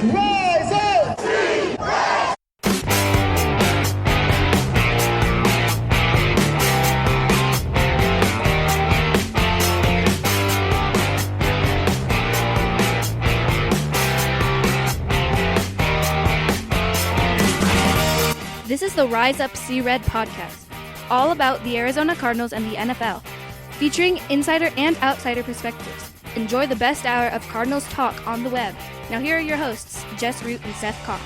Rise up! This is the Rise Up See Red podcast, all about the Arizona Cardinals and the NFL, featuring insider and outsider perspectives. Enjoy the best hour of Cardinals talk on the web. Now here are your hosts, Jess Root and Seth Cox.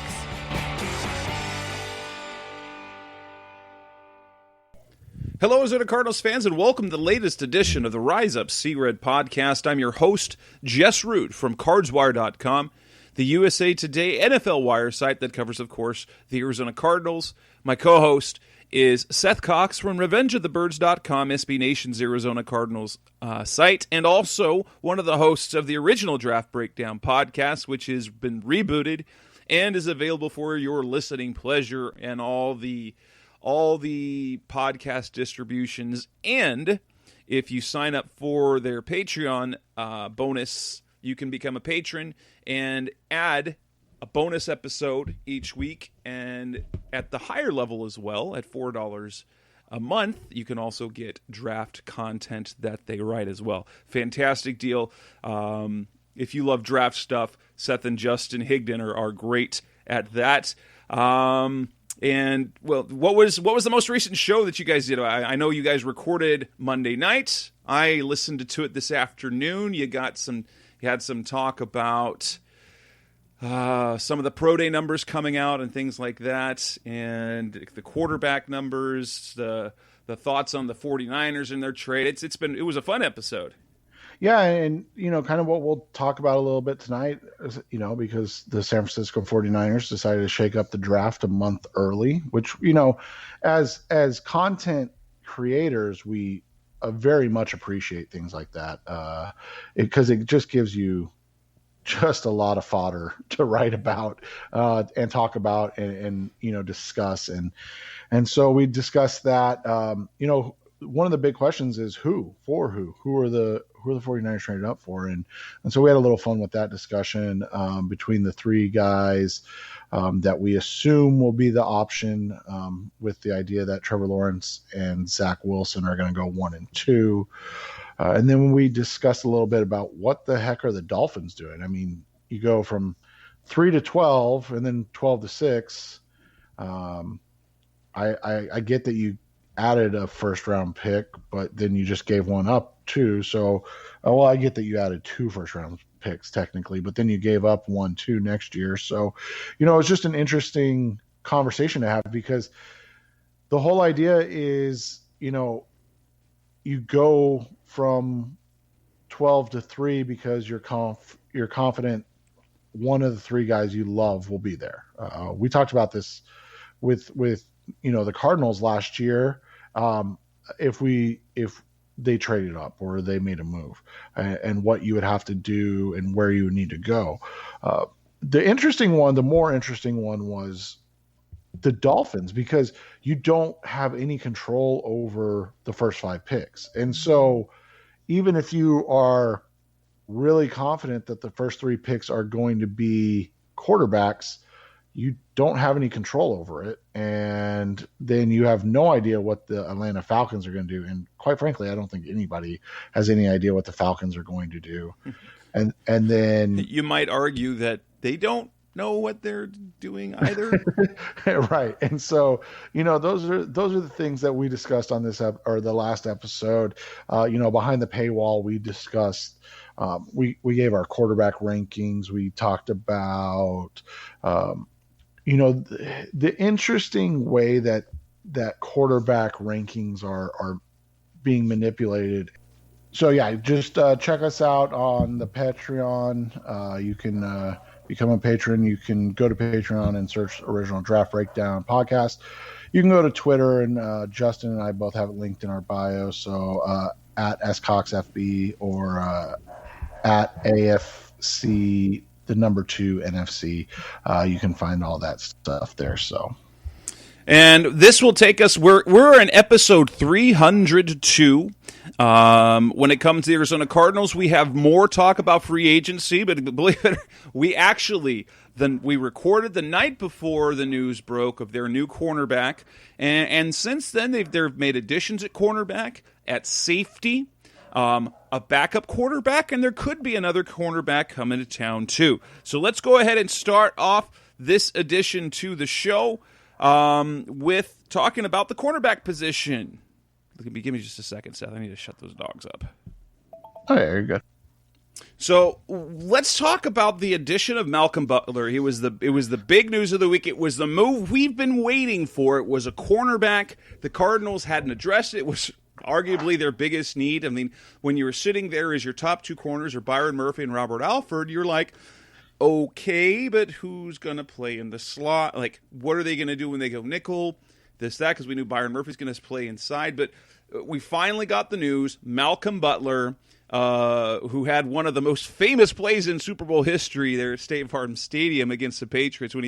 Hello, Arizona Cardinals fans, and welcome to the latest edition of the Rise Up See Red podcast. I'm your host, Jess Root from CardsWire.com, the USA Today NFL Wire site that covers, of course, the Arizona Cardinals. My co-host is Seth Cox from RevengeOfTheBirds.com, SB Nation's Arizona Cardinals site, and also one of the hosts of the original Draft Breakdown podcast, which has been rebooted and is available for your listening pleasure and all the podcast distributions. And if you sign up for their Patreon bonus, you can become a patron and add a bonus episode each week, and at the higher level as well, at $4 a month, you can also get draft content that they write as well. Fantastic deal. If you love draft stuff, Seth and Justin Higdon are great at that. And well, what was the most recent show that you guys did? I know you guys recorded Monday night. I listened to it this afternoon. You had some talk about some of the pro day numbers coming out and things like that, and the quarterback numbers, the thoughts on the 49ers and their trade. It was a fun episode. Yeah, and kind of what we'll talk about a little bit tonight is, because the San Francisco 49ers decided to shake up the draft a month early, which, as content creators, we very much appreciate things like that, because it just gives you just a lot of fodder to write about and talk about and discuss. And so we discussed that. One of the big questions is who are the 49ers traded up for? And so we had a little fun with that discussion between the three guys that we assume will be the option, with the idea that Trevor Lawrence and Zach Wilson are going to go 1 and 2. And then we discussed a little bit about what the heck are the Dolphins doing. I mean, you go from 3 to 12 and then 12 to 6. I get that you added a first round pick, but then you just gave one up too. So, I get that you added 2 first round picks technically, but then you gave up 1, 2 next year. So, it's just an interesting conversation to have, because the whole idea is, you go from 12 to 3 because you're confident one of the 3 guys you love will be there. We talked about this with the Cardinals last year. If they traded up or they made a move, and what you would have to do and where you would need to go. The more interesting one was the Dolphins, because you don't have any control over the first 5 picks. And so even if you are really confident that the first 3 picks are going to be quarterbacks, you don't have any control over it. And then you have no idea what the Atlanta Falcons are going to do. And quite frankly, I don't think anybody has any idea what the Falcons are going to do. And then you might argue that they don't know what they're doing either. Right. And so, those are the things that we discussed on this or the last episode. Behind the paywall, we discussed, we gave our quarterback rankings. We talked about, the interesting way that quarterback rankings are being manipulated. So yeah, just check us out on the Patreon. You can become a patron. You can go to Patreon and search Original Draft Breakdown Podcast. You can go to Twitter, and Justin and I both have it linked in our bio. So at SCoxFB or at AFC, the number 2 NFC. You can find all that stuff there. So And this will take us, we're in episode 302. When it comes to the Arizona Cardinals, we have more talk about free agency, but believe it, we recorded the night before the news broke of their new cornerback, and since then they've made additions at cornerback, at safety, a backup quarterback, and there could be another cornerback coming to town too. So let's go ahead and start off this addition to the show with talking about the cornerback position. Give me just a second, Seth. I need to shut those dogs up. Oh, yeah, you're good. So let's talk about the addition of Malcolm Butler. It was the big news of the week. It was the move we've been waiting for. It was a cornerback. The Cardinals hadn't addressed it. It was arguably their biggest need. I mean, when you were sitting there as your top two corners are Byron Murphy and Robert Alford, you're like, okay, but who's going to play in the slot? Like, what are they going to do when they go nickel? That, because we knew Byron Murphy's going to play inside. But we finally got the news. Malcolm Butler, who had one of the most famous plays in Super Bowl history there at State Farm Stadium against the Patriots when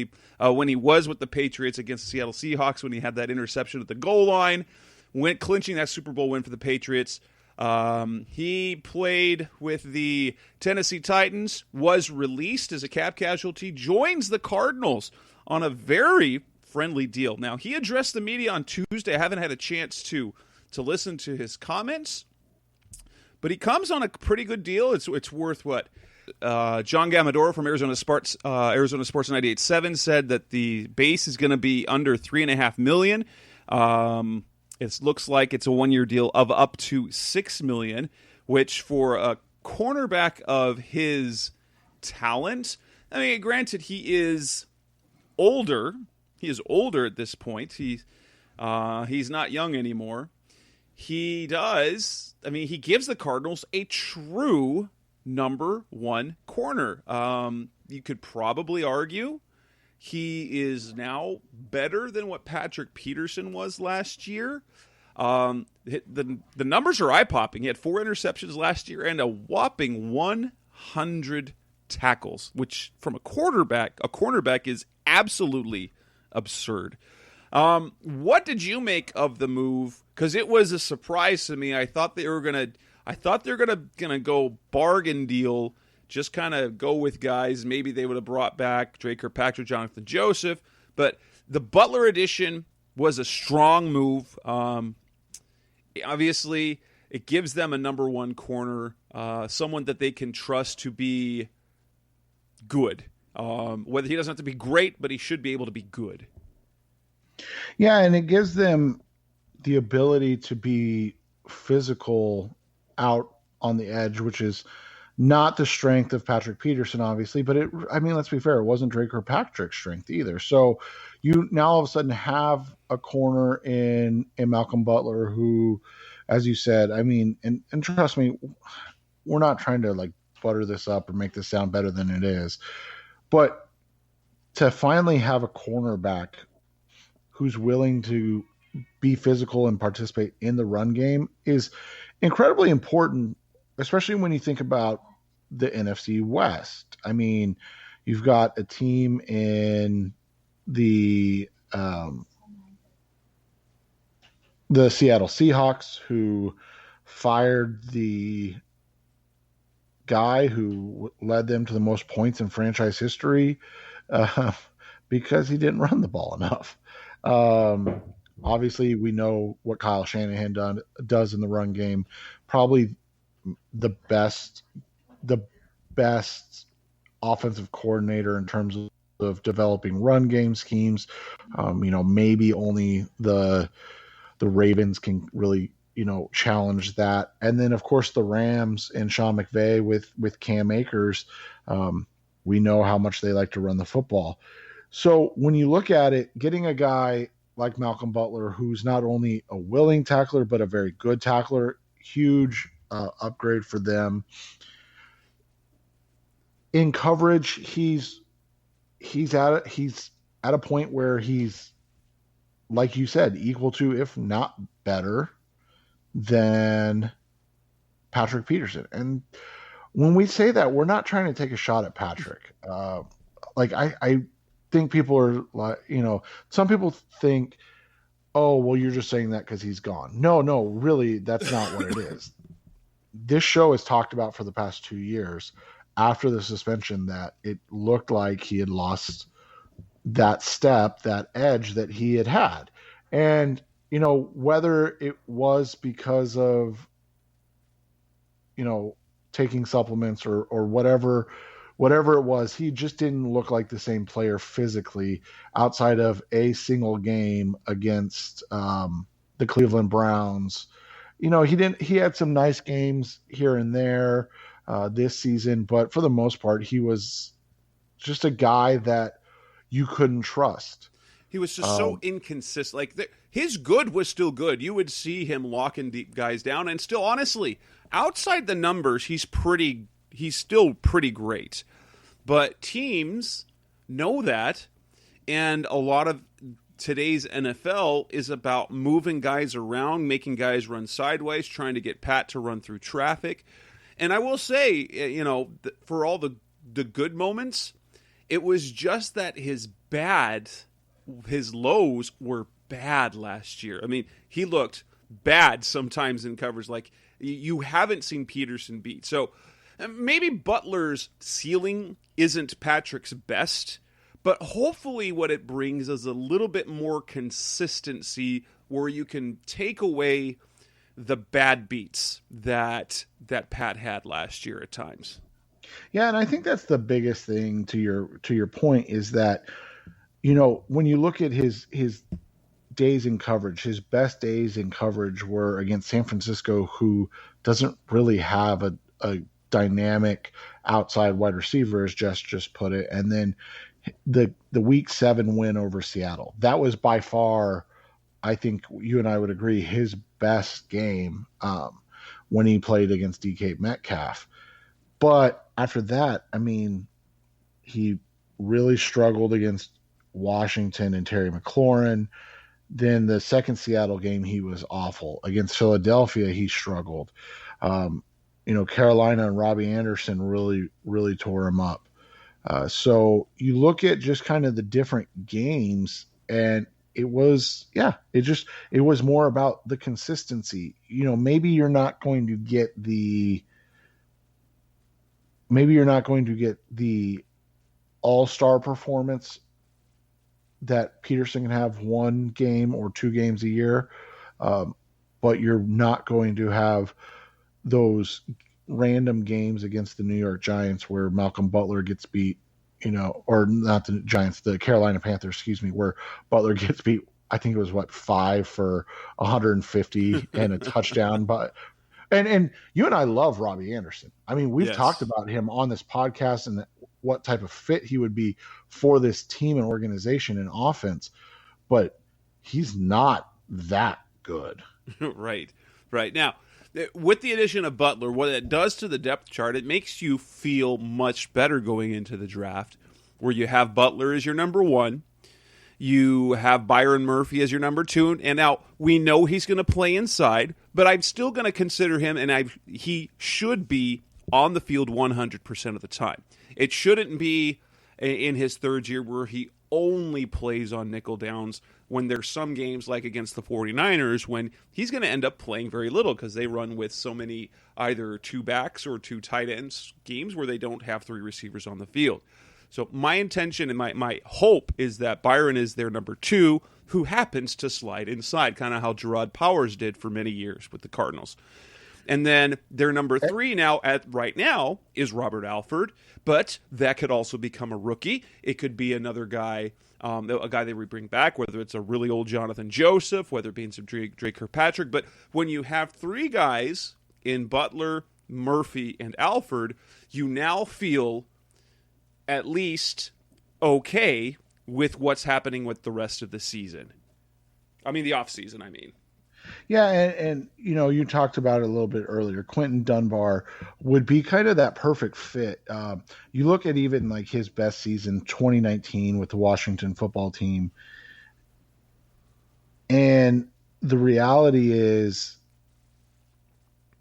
he was with the Patriots against the Seattle Seahawks, when he had that interception at the goal line, went clinching that Super Bowl win for the Patriots. He played with the Tennessee Titans, was released as a cap casualty, joins the Cardinals on a very friendly deal. Now, he addressed the media on Tuesday. I haven't had a chance to listen to his comments, but he comes on a pretty good deal. It's worth what? John Gamadoro from Arizona Sports 98.7 said that the base is going to be under $3.5 million. It looks like it's a one-year deal of up to $6 million, which for a cornerback of his talent, I mean, granted, he is older. He is older at this point. He's not young anymore. He gives the Cardinals a true number one corner. You could probably argue he is now better than what Patrick Peterson was last year. The numbers are eye-popping. He had 4 interceptions last year and a whopping 100 tackles, which from a cornerback is absolutely absurd. What did you make of the move? Because it was a surprise to me. I thought they were gonna go bargain deal, just kind of go with guys. Maybe they would have brought back Drake Kirkpatrick, Jonathan Joseph, but the Butler addition was a strong move. Obviously, it gives them a number one corner, someone that they can trust to be good. Whether he doesn't have to be great, but he should be able to be good. Yeah, and it gives them the ability to be physical out on the edge, which is not the strength of Patrick Peterson, obviously, but let's be fair, it wasn't Drake Kirkpatrick's strength either. So you now all of a sudden have a corner in Malcolm Butler who, as you said, and trust me, we're not trying to like butter this up or make this sound better than it is, but to finally have a cornerback who's willing to be physical and participate in the run game is incredibly important, especially when you think about the NFC West. I mean, you've got a team in the Seattle Seahawks who fired the guy who led them to the most points in franchise history because he didn't run the ball enough. Obviously, we know what Kyle Shanahan does in the run game. Probably the best offensive coordinator in terms of developing run game schemes. Maybe only the Ravens can really, challenge that. And then, of course, the Rams and Sean McVay with Cam Akers. We know how much they like to run the football. So when you look at it, getting a guy like Malcolm Butler, who's not only a willing tackler, but a very good tackler, huge upgrade for them. In coverage, he's at a point where he's, like you said, equal to, if not better than Patrick Peterson. And when we say that, we're not trying to take a shot at Patrick. think people are like, some people think, oh, well, you're just saying that because he's gone. No, no, really, that's not what it is. This show has talked about for the past 2 years after the suspension that it looked like he had lost that step, that edge that he had had. And, whether it was because of, taking supplements or whatever it was, he just didn't look like the same player physically outside of a single game against the Cleveland Browns. He had some nice games here and there this season, but for the most part, he was just a guy that you couldn't trust. He was just so inconsistent. Like his good was still good. You would see him locking deep guys down, and still, honestly, outside the numbers, he's still pretty great. But teams know that, and a lot of today's NFL is about moving guys around, making guys run sideways, trying to get Pat to run through traffic. And I will say, for all the good moments, it was just that his lows were bad last year. I mean, he looked bad sometimes in coverage like you haven't seen Peterson beat. So maybe Butler's ceiling isn't Patrick's best, but hopefully what it brings is a little bit more consistency where you can take away the bad beats that Pat had last year at times. Yeah, and I think that's the biggest thing to your point is that, when you look at his days in coverage, his best days in coverage were against San Francisco, who doesn't really have a dynamic outside wide receiver, as Jess just put it. And then the week 7 win over Seattle, that was by far, I think you and I would agree, his best game when he played against DK Metcalf. But after that, I mean, he really struggled against Washington and Terry McLaurin. Then the second Seattle game, he was awful. Against Philadelphia, he struggled. Carolina and Robbie Anderson really, really tore him up. So you look at just kind of the different games, and it was more about the consistency. Maybe you're not going to get the all-star performance that Peterson can have 1 game or 2 games a year, but you're not going to have those random games against the New York Giants where Malcolm Butler gets beat, or not the Giants, the Carolina Panthers, excuse me, where Butler gets beat. I think it was 5 for 150 and a touchdown. But and you and I love Robbie Anderson. I mean, we've talked about him on this podcast and what type of fit he would be for this team and organization and offense, but he's not that good. Right. Now, with the addition of Butler, what it does to the depth chart, it makes you feel much better going into the draft, where you have Butler as your number 1, you have Byron Murphy as your number 2, and now we know he's going to play inside, but I'm still going to consider him, and he should be on the field 100% of the time. It shouldn't be in his third year where he only plays on nickel downs when there's some games like against the 49ers when he's going to end up playing very little because they run with so many either 2 backs or 2 tight ends schemes where they don't have 3 receivers on the field. So my intention and my hope is that Byron is their number 2 who happens to slide inside, kind of how Gerard Powers did for many years with the Cardinals. And then their number 3 right now is Robert Alford, but that could also become a rookie. It could be another guy, a guy they would bring back, whether it's a really old Jonathan Joseph, whether it be some Drake Kirkpatrick. But when you have 3 guys in Butler, Murphy, and Alford, you now feel at least okay with what's happening with the rest of the season. I mean, the offseason, I mean. Yeah, and you talked about it a little bit earlier. Quentin Dunbar would be kind of that perfect fit. You look at even like his best season, 2019, with the Washington football team, and the reality is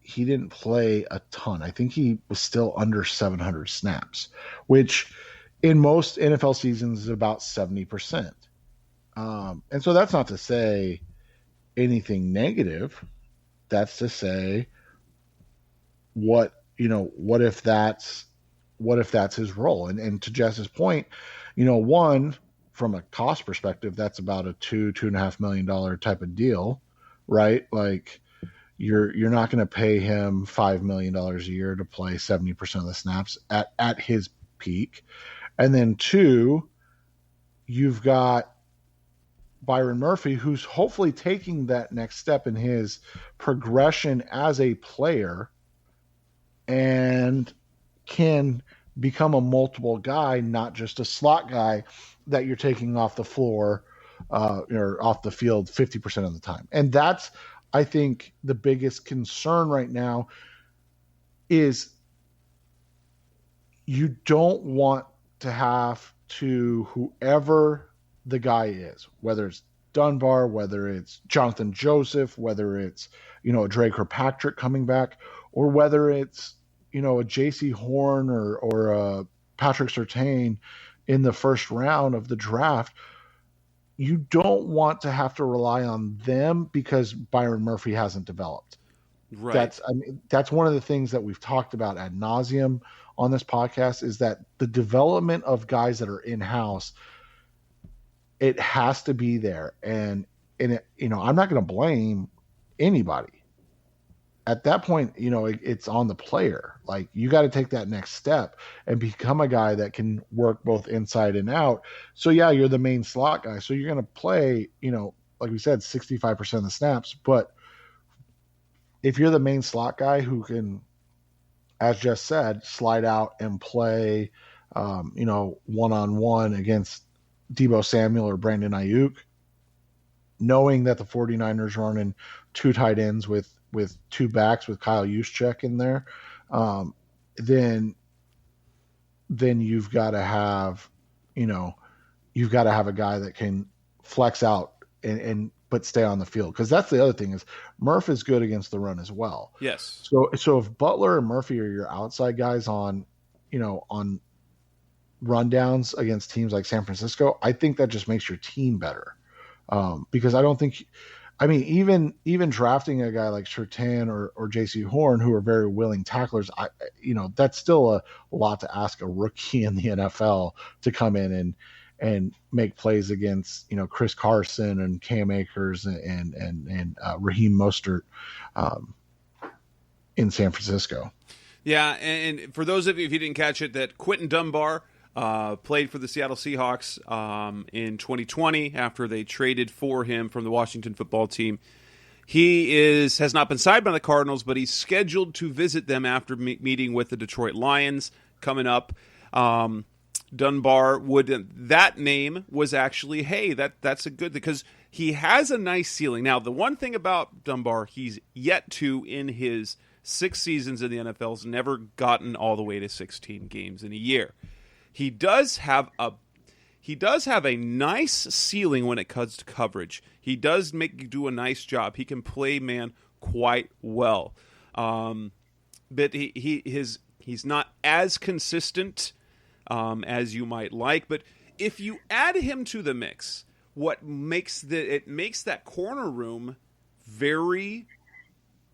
he didn't play a ton. I think he was still under 700 snaps, which in most NFL seasons is about 70%. And so that's not to say anything negative. That's to say what if that's his role? And to Jess's point, one, from a cost perspective, that's about a $2.5 million type of deal, right? Like you're not going to pay him $5 million a year to play 70% of the snaps at his peak. And then two, you've got Byron Murphy, who's hopefully taking that next step in his progression as a player and can become a multiple guy, not just a slot guy that you're taking off the floor or off the field 50% of the time. And that's, I think, the biggest concern right now is you don't want to have to, whoever the guy is, whether it's Dunbar, whether it's Jonathan Joseph, whether it's, a Dre Kirkpatrick coming back, or whether it's, a J.C. Horn or a Patrick Surtain in the first round of the draft, you don't want to have to rely on them because Byron Murphy hasn't developed. Right. That's one of the things that we've talked about ad nauseum on this podcast, is that the development of guys that are in-house, it has to be there. And I'm not going to blame anybody. At that point, it's on the player. Like, you got to take that next step and become a guy that can work both inside and out. So yeah, you're the main slot guy. So you're going to play, like we said, 65% of the snaps. But if you're the main slot guy who can, as Jess said, slide out and play, one-on-one against Deebo Samuel or Brandon Ayuk, knowing that the 49ers are running two tight ends with two backs with Kyle Juszczyk in there, then you've got to have, a guy that can flex out but stay on the field. Because that's the other thing, is Murph is good against the run as well. Yes. So if Butler and Murphy are your outside guys on rundowns against teams like San Francisco, I think that just makes your team better. Because I don't think, even drafting a guy like Surtain or J.C. Horn, who are very willing tacklers, that's still a lot to ask a rookie in the NFL to come in and make plays against, Chris Carson and Cam Akers and Raheem Mostert in San Francisco. Yeah, and for those of you, if you didn't catch it, that Quentin Dunbar played for the Seattle Seahawks in 2020 after they traded for him from the Washington football team. He has not been signed by the Cardinals, but he's scheduled to visit them after meeting with the Detroit Lions coming up. Dunbar that name was actually, hey, that's a good thing, because he has a nice ceiling. Now, the one thing about Dunbar, he's yet to, in his 6 seasons in the NFL, has never gotten all the way to 16 games in a year. He does have a nice ceiling when it comes to coverage. He does do a nice job. He can play man quite well, but he's not as consistent as you might like. But if you add him to the mix, what makes that corner room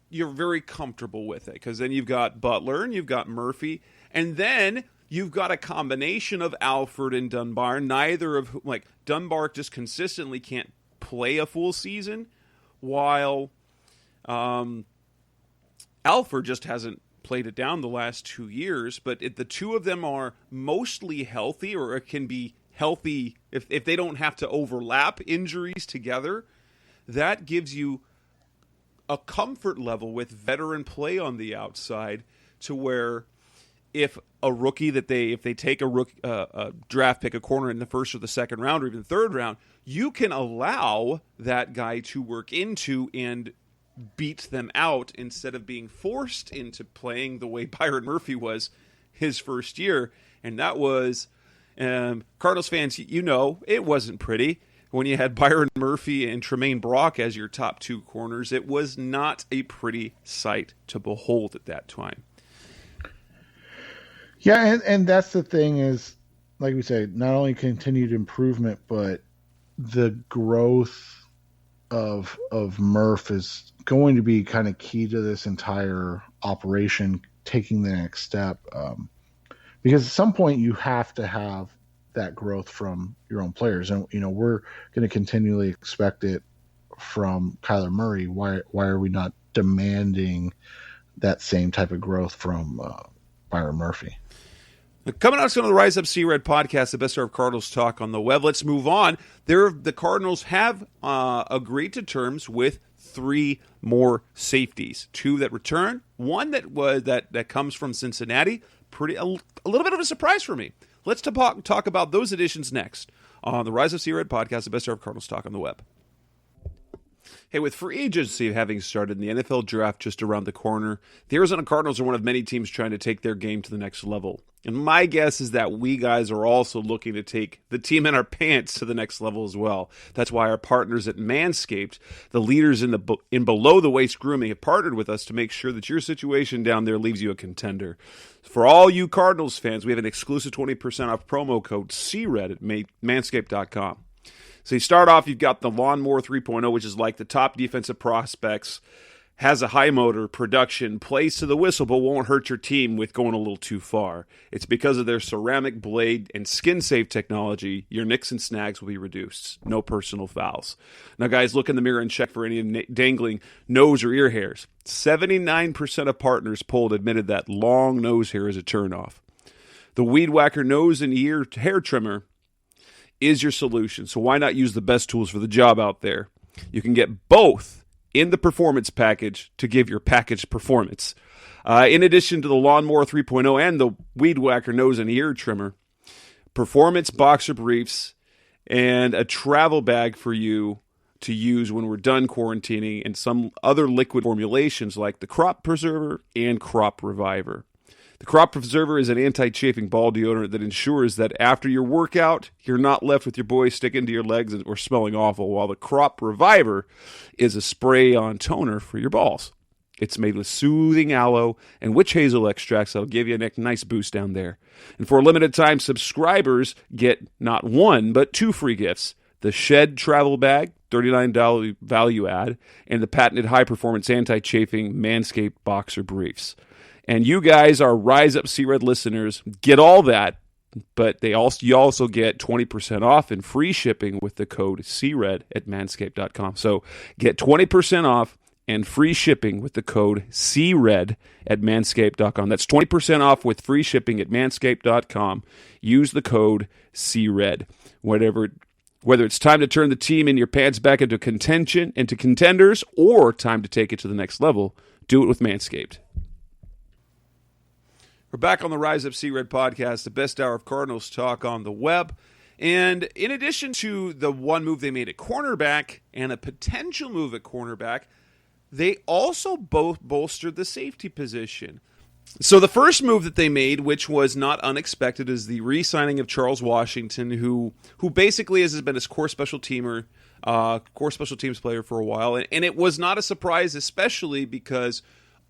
you're very comfortable with it, because then you've got Butler and you've got Murphy, and then you've got a combination of Alford and Dunbar, neither of whom, like, Dunbar just consistently can't play a full season, while Alford just hasn't played it down the last 2 years. But the two of them are mostly healthy, or it can be healthy if they don't have to overlap injuries together. That gives you a comfort level with veteran play on the outside, to where if a rookie if they take a draft pick, a corner in the first or the second round or even the third round, you can allow that guy to work into and beat them out, instead of being forced into playing the way Byron Murphy was his first year. And that was, Cardinals fans, it wasn't pretty. When you had Byron Murphy and Tremaine Brock as your top two corners, it was not a pretty sight to behold at that time. Yeah, and that's the thing, is like we say, not only continued improvement, but the growth of Murph is going to be kind of key to this entire operation, taking the next step. Because at some point you have to have that growth from your own players, and we're going to continually expect it from Kyler Murray. Why are we not demanding that same type of growth from Byron Murphy? Coming out on the Rise Up Sea Red podcast, the best of Cardinals talk on the web. Let's move on. The Cardinals have agreed to terms with 3 more safeties, 2 that return, 1 that comes from Cincinnati. A little bit of a surprise for me. Let's talk about those additions next on the Rise of Sea Red podcast, the best of Cardinals talk on the web. Hey, with free agency having started and the NFL draft just around the corner, the Arizona Cardinals are one of many teams trying to take their game to the next level. And my guess is that we guys are also looking to take the team in our pants to the next level as well. That's why our partners at Manscaped, the leaders in below-the-waist grooming, have partnered with us to make sure that your situation down there leaves you a contender. For all you Cardinals fans, we have an exclusive 20% off promo code CRED at manscaped.com. So you start off, you've got the Lawnmower 3.0, which is like the top defensive prospects, has a high motor, production, plays to the whistle, but won't hurt your team with going a little too far. It's because of their ceramic blade and skin-safe technology, your nicks and snags will be reduced. No personal fouls. Now, guys, look in the mirror and check for any dangling nose or ear hairs. 79% of partners polled admitted that long nose hair is a turnoff. The Weed Whacker nose and ear hair trimmer is your solution. So why not use the best tools for the job out there? You can get both in the performance package to give your package performance. In addition to the Lawnmower 3.0 and the Weed Whacker nose and ear trimmer, performance boxer briefs, and a travel bag for you to use when we're done quarantining, and some other liquid formulations like the Crop Preserver and Crop Reviver. The Crop Preserver is an anti-chafing ball deodorant that ensures that after your workout, you're not left with your boys sticking to your legs or smelling awful, while the Crop Reviver is a spray-on toner for your balls. It's made with soothing aloe and witch hazel extracts that'll give you a nice boost down there. And for a limited time, subscribers get not 1, but 2 free gifts. The Shed Travel Bag, $39 value add, and the patented high-performance anti-chafing Manscaped Boxer Briefs. And you guys, our Rise Up Sea Red listeners, get all that, but you also get 20% off and free shipping with the code CRED at manscaped.com. So get 20% off and free shipping with the code CRED at manscaped.com. That's 20% off with free shipping at manscaped.com. Use the code CRED. Whether it's time to turn the team in your pants back into contention, into contenders, or time to take it to the next level, do it with Manscaped. We're back on the Rise Up Sea Red podcast, the best hour of Cardinals talk on the web. And in addition to the one move they made at cornerback and a potential move at cornerback, they also both bolstered the safety position. So the first move that they made, which was not unexpected, is the re-signing of Charles Washington, who basically has been a core special teams player for a while. And it was not a surprise, especially because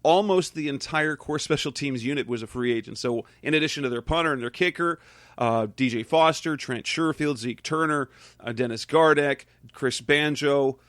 almost the entire core special teams unit was a free agent. So in addition to their punter and their kicker, DJ Foster, Trent Sherfield, Zeke Turner, Dennis Gardeck, Chris Banjo,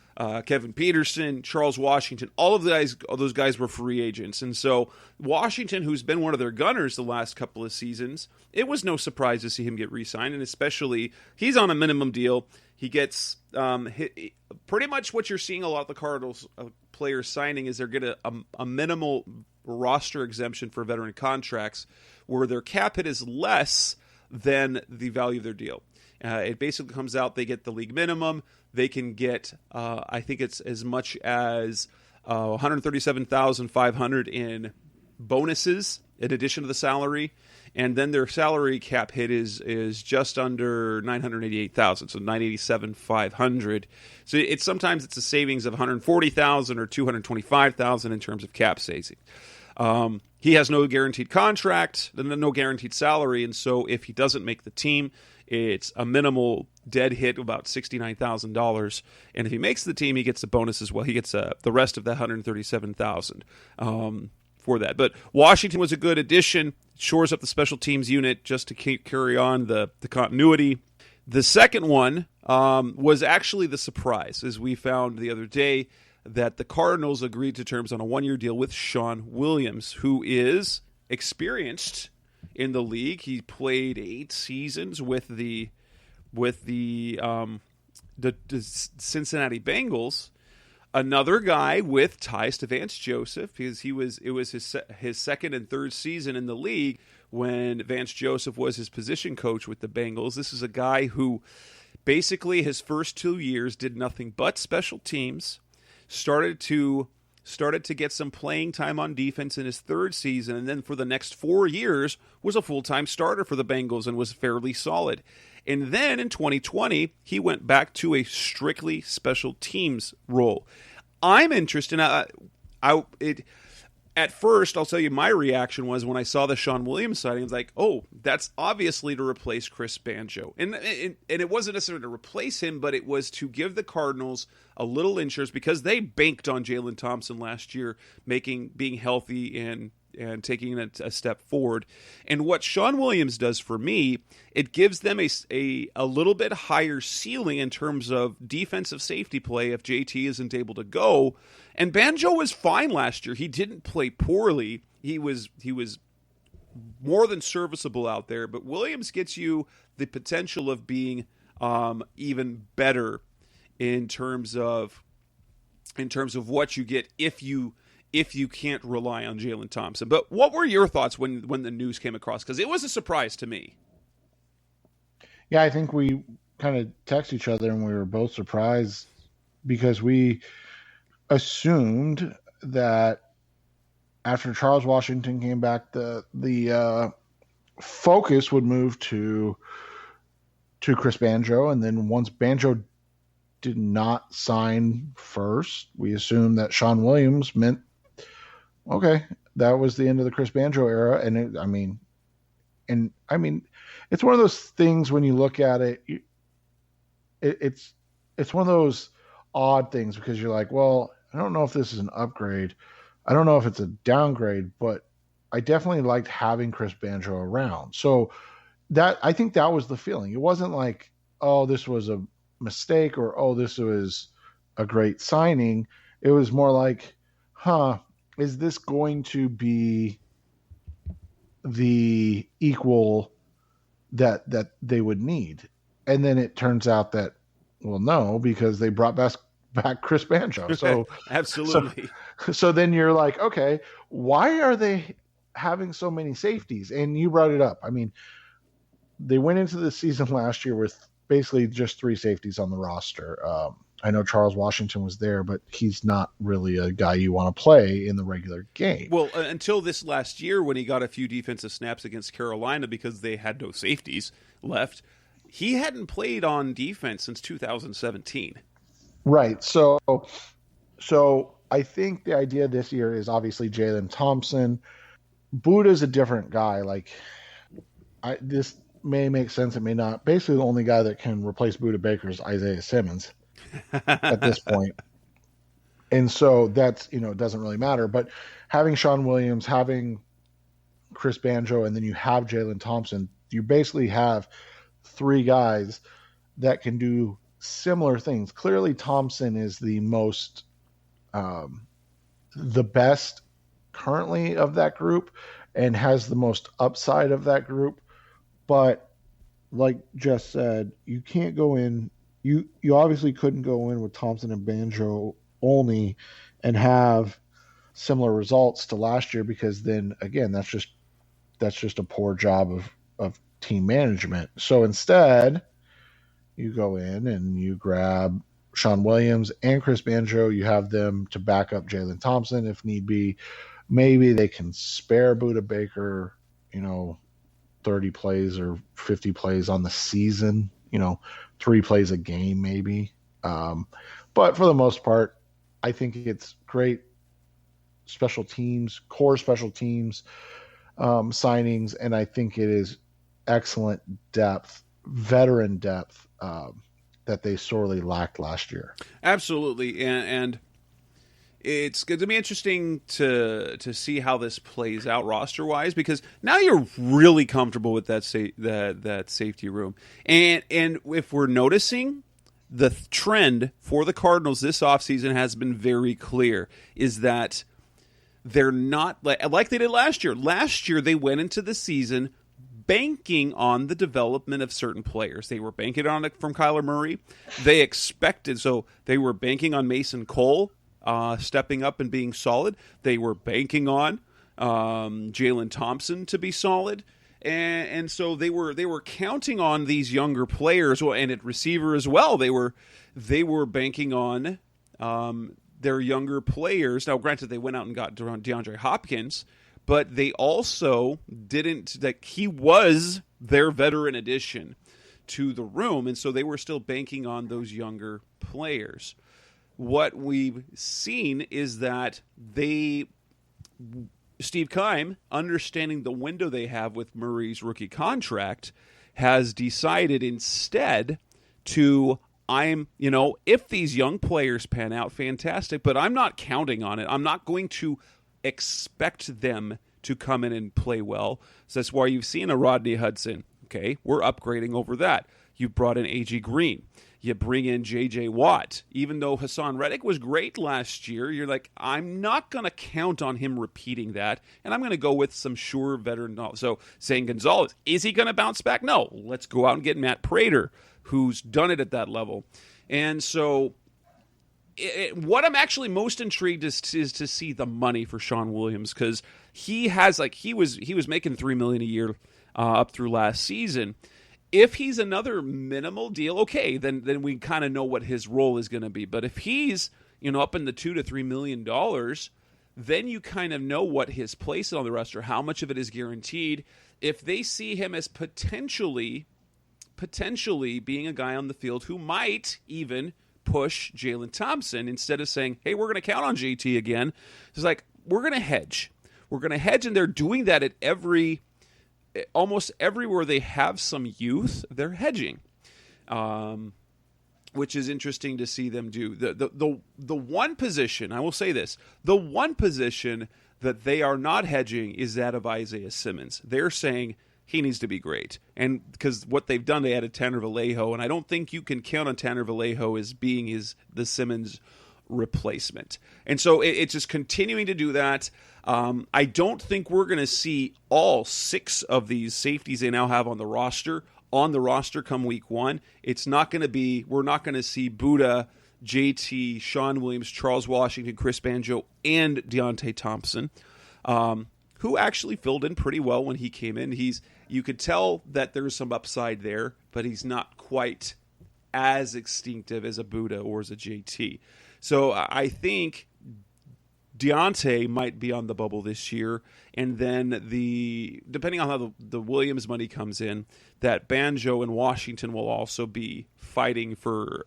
Kevin Peterson, Charles Washington, all those guys were free agents. And so Washington, who's been one of their gunners the last couple of seasons, it was no surprise to see him get re-signed, and especially he's on a minimum deal. He gets pretty much what you're seeing a lot of the Cardinals players signing is they're getting a minimal roster exemption for veteran contracts where their cap hit is less than the value of their deal. It basically comes out they get the league minimum. They can get, I think it's as much as $137,500 in bonuses in addition to the salary. And then their salary cap hit is just under $988,000, so $987,500. So sometimes it's a savings of $140,000 or $225,000 in terms of cap saving. He has no guaranteed contract, no guaranteed salary, and so if he doesn't make the team, it's a minimal dead hit of about $69,000. And if he makes the team, he gets the bonus as well. He gets the rest of the $137,000 for that. But Washington was a good addition. shores up the special teams unit just to carry on the continuity. The second one was actually the surprise, as we found the other day, that the Cardinals agreed to terms on a 1-year deal with Sean Williams, who is experienced in the league. He played 8 seasons with the Cincinnati Bengals. Another guy with ties to Vance Joseph, because it was his second and third season in the league when Vance Joseph was his position coach with the Bengals. This is a guy who basically his first 2 years did nothing but special teams, started to get some playing time on defense in his third season, and then for the next 4 years was a full-time starter for the Bengals and was fairly solid. And then in 2020, he went back to a strictly special teams role. I'm interested. At first, I'll tell you, my reaction was when I saw the Sean Williams signing, I was like, oh, that's obviously to replace Chris Banjo. And it wasn't necessarily to replace him, but it was to give the Cardinals a little insurance because they banked on Jalen Thompson last year, being healthy and taking a step forward. And what Sean Williams does for me, it gives them a little bit higher ceiling in terms of defensive safety play if JT isn't able to go. And Banjo was fine last year. He didn't play poorly. He was more than serviceable out there. But Williams gets you the potential of being even better in terms of what you get if you can't rely on Jalen Thompson. But what were your thoughts when the news came across? Because it was a surprise to me. Yeah, I think we kind of texted each other and we were both surprised because we assumed that after Charles Washington came back, the focus would move to Chris Banjo, and then once Banjo did not sign first, we assumed that Sean Williams meant okay, that was the end of the Chris Banjo era, and it's one of those things when you look at it, it's one of those odd things because you're like, well, I don't know if this is an upgrade, I don't know if it's a downgrade, but I definitely liked having Chris Banjo around. So that I think that was the feeling. It wasn't like, oh, this was a mistake or oh, this was a great signing. It was more like, is this going to be the equal that they would need? And then it turns out that, well, no, because they brought back Chris Banjo. So absolutely. So then you're like, okay, why are they having so many safeties? And you brought it up. I mean, they went into the season last year with basically just 3 safeties on the roster. I know Charles Washington was there, but he's not really a guy you want to play in the regular game. Well, until this last year when he got a few defensive snaps against Carolina because they had no safeties left, he hadn't played on defense since 2017. Right. So I think the idea this year is obviously Jalen Thompson. Buda's a different guy. This may make sense, it may not. Basically, the only guy that can replace Buda Baker is Isaiah Simmons at this point. And so that's, it doesn't really matter. But having Sean Williams, having Chris Banjo, and then you have Jalen Thompson, you basically have 3 guys that can do similar things. Clearly, Thompson is the most, the best currently of that group and has the most upside of that group. But like Jess said, you can't go in. You obviously couldn't go in with Thompson and Banjo only and have similar results to last year because then again that's just a poor job of team management. So instead, you go in and you grab Sean Williams and Chris Banjo. You have them to back up Jalen Thompson if need be. Maybe they can spare Buda Baker, 30 plays or 50 plays on the season, 3 plays a game maybe. But for the most part, I think it's great core special teams signings, and I think it is excellent depth, veteran depth that they sorely lacked last year. Absolutely, and it's going to be interesting to see how this plays out roster wise, because now you're really comfortable with that that safety room, and if we're noticing, the trend for the Cardinals this offseason has been very clear, is that they're not like they did last year. Last year they went into the season banking on the development of certain players. They were banking on it from Kyler Murray. They were banking on Mason Cole stepping up and being solid. They were banking on Jalen Thompson to be solid. And so they were counting on these younger players, and at receiver as well. They were banking on their younger players. Now, granted, they went out and got DeAndre Hopkins, but they also didn't. Like, he was their veteran addition to the room, and so they were still banking on those younger players. What we've seen is that Steve Keim, understanding the window they have with Murray's rookie contract, has decided instead to, if these young players pan out, fantastic, but I'm not counting on it. I'm not going to expect them to come in and play well. So that's why you've seen a Rodney Hudson. Okay, we're upgrading over that. You brought in A.G. Green. You bring in J.J. Watt. Even though Hassan Reddick was great last year, you're like, I'm not going to count on him repeating that, and I'm going to go with some sure veteran. So saying Gonzalez, is he going to bounce back? No. Let's go out and get Matt Prater, who's done it at that level. And so what I'm actually most intrigued is to see the money for Sean Williams, because he was making $3 million a year up through last season. If he's another minimal deal, okay, then we kind of know what his role is going to be. But if he's up in the $2 to $3 million, then you kind of know what his place is on the roster, how much of it is guaranteed. If they see him as potentially being a guy on the field who might even push Jalen Thompson, instead of saying, hey, we're going to count on JT again, it's like, we're going to hedge. We're going to hedge, and they're doing that at almost everywhere they have some youth, they're hedging, which is interesting to see them do. The one position, I will say this, the one position that they are not hedging is that of Isaiah Simmons. They're saying he needs to be great. And because what they've done, they added Tanner Vallejo, and I don't think you can count on Tanner Vallejo as being the Simmons replacement. And so it's just continuing to do that. I don't think we're going to see all 6 of these safeties they now have on the roster come week 1. It's not going to be, we're not going to see Buddha, JT, Sean Williams, Charles Washington, Chris Banjo, and Deontay Thompson, who actually filled in pretty well when he came in. You could tell that there's some upside there, but he's not quite as instinctive as a Buddha or as a JT. So I think Deontay might be on the bubble this year, and then depending on how the Williams money comes in, that Banjo and Washington will also be fighting for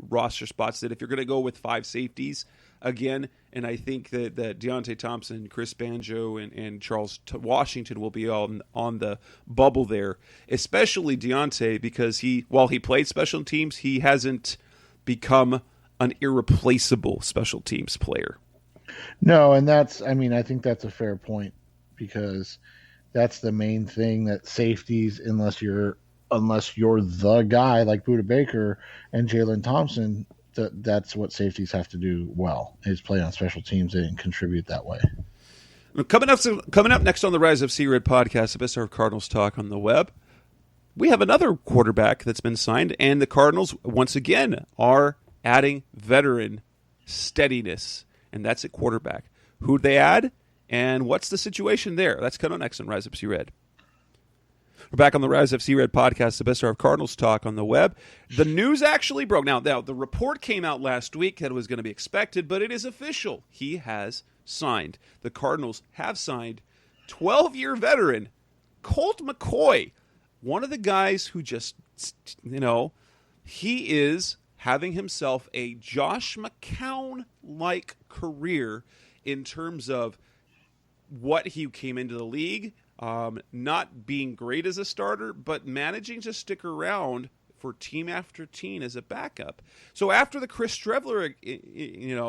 roster spots. That if you're going to go with 5 safeties again, and I think that Deontay Thompson, Chris Banjo, and Charles Washington will be on the bubble there, especially Deontay, because while he played special teams, he hasn't become an irreplaceable special teams player. No, and I think that's a fair point, because that's the main thing, that safeties, unless you're the guy like Budda Baker and Jalen Thompson, that's what safeties have to do well, is play on special teams and contribute that way. Coming up next on the Rise of C-Red podcast, the best of Cardinals talk on the web, we have another quarterback that's been signed, and the Cardinals once again are adding veteran steadiness, and that's at quarterback. Who'd they add, and what's the situation there? That's coming up next on Rise Up C-Red. We're back on the Rise Up C-Red podcast, the best of Cardinals talk on the web. The news actually broke. Now, the report came out last week that it was going to be expected, but it is official. He has signed. The Cardinals have signed 12-year veteran Colt McCoy, one of the guys who just, he is having himself a Josh McCown-like career in terms of what he came into the league, not being great as a starter, but managing to stick around for team after team as a backup. So after the Chris Streveler,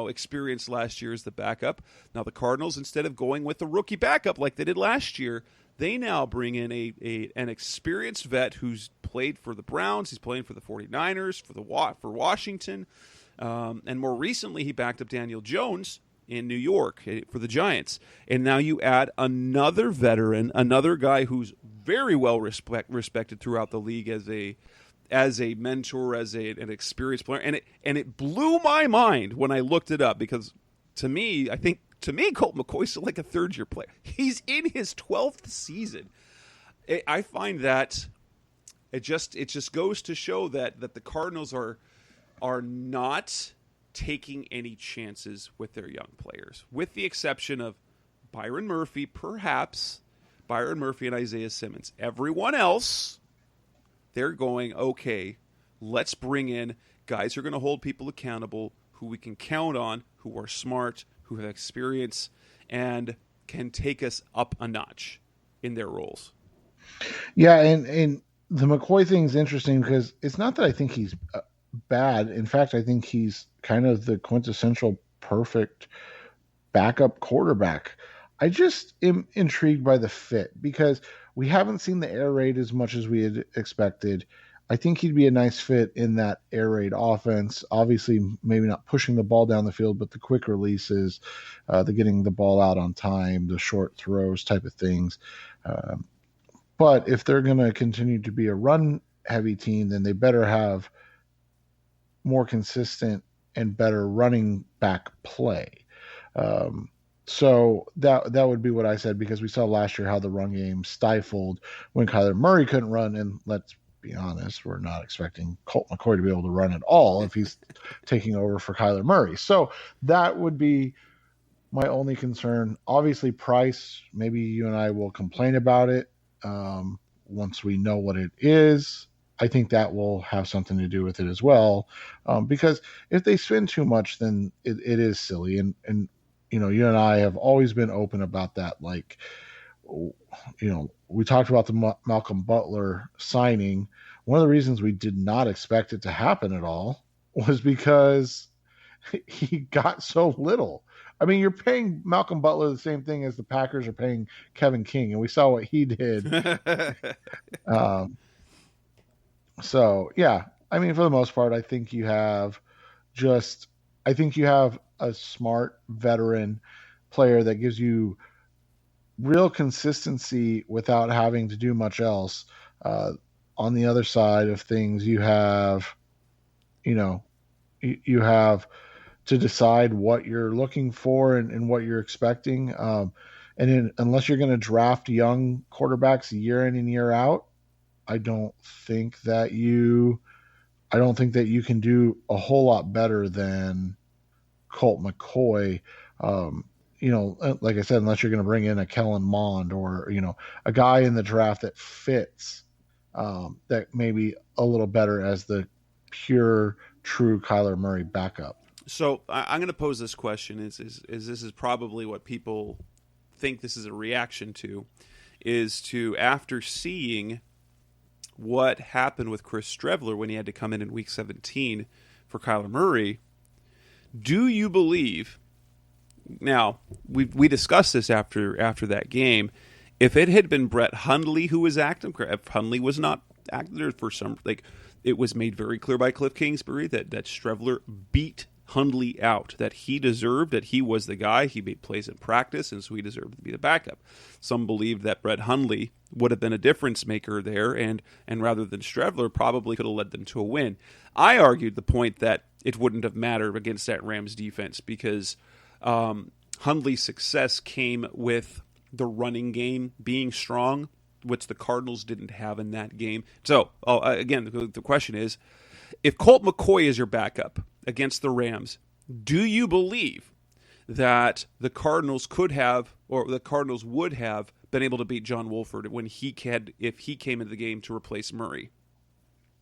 experience last year as the backup, now the Cardinals, instead of going with the rookie backup like they did last year, they now bring in an experienced vet who's played for the Browns. He's playing for the 49ers, for Washington, and more recently he backed up Daniel Jones in New York for the Giants. And now you add another veteran, another guy who's very well respected throughout the league as a mentor, as an experienced player. And it blew my mind when I looked it up, because to me, Colt McCoy's still like a third-year player. He's in his 12th season. I find that it just goes to show that the Cardinals are not taking any chances with their young players, with the exception of Byron Murphy, perhaps Byron Murphy and Isaiah Simmons. Everyone else, they're going, okay, let's bring in guys who are going to hold people accountable, who we can count on, who are smart, who have experience, and can take us up a notch in their roles. Yeah, and the McCoy thing is interesting because it's not that I think he's bad. In fact, I think he's kind of the quintessential perfect backup quarterback. I just am intrigued by the fit because we haven't seen the air raid as much as we had expected. I think he'd be a nice fit in that air raid offense. Obviously, maybe not pushing the ball down the field, but the quick releases, the getting the ball out on time, the short throws type of things. But if they're going to continue to be a run-heavy team, then they better have more consistent and better running back play. So that would be what I said, because we saw last year how the run game stifled when Kyler Murray couldn't run, and let's be honest, we're not expecting Colt McCoy to be able to run at all if he's taking over for Kyler Murray. So that would be my only concern. Obviously, price, maybe you and I will complain about it once we know what it is. I think that will have something to do with it as well, because if they spend too much, then it is silly. And you and I have always been open about that. Like, we talked about the Malcolm Butler signing. One of the reasons we did not expect it to happen at all was because he got so little. I mean, you're paying Malcolm Butler the same thing as the Packers are paying Kevin King, and we saw what he did. So, yeah, I mean, for the most part, I think you have a smart veteran player that gives you real consistency without having to do much else. On the other side of things, you have to decide what you're looking for and what you're expecting. Unless you're going to draft young quarterbacks year in and year out, I don't think that you can do a whole lot better than Colt McCoy. Like I said, unless you're going to bring in a Kellen Mond or, a guy in the draft that fits, that may be a little better as the pure, true Kyler Murray backup. So I'm going to pose this question: is this is probably what people think this is a reaction to, is to, after seeing what happened with Chris Streveler when he had to come in Week 17 for Kyler Murray, do you believe? Now we discussed this after that game. If it had been Brett Hundley who was acting, if Hundley was not acting there for some, it was made very clear by Cliff Kingsbury that Streveler beat Hundley out, that he deserved, that he was the guy. He made plays in practice, and so he deserved to be the backup. Some believed that Brett Hundley would have been a difference maker there, and rather than Streveler, probably could have led them to a win. I argued the point that it wouldn't have mattered against that Rams defense because Hundley's success came with the running game being strong, which the Cardinals didn't have in that game. So, again, the question is, if Colt McCoy is your backup against the Rams, do you believe that the Cardinals could have, or the Cardinals would have, been able to beat John Wolford if he came into the game to replace Murray?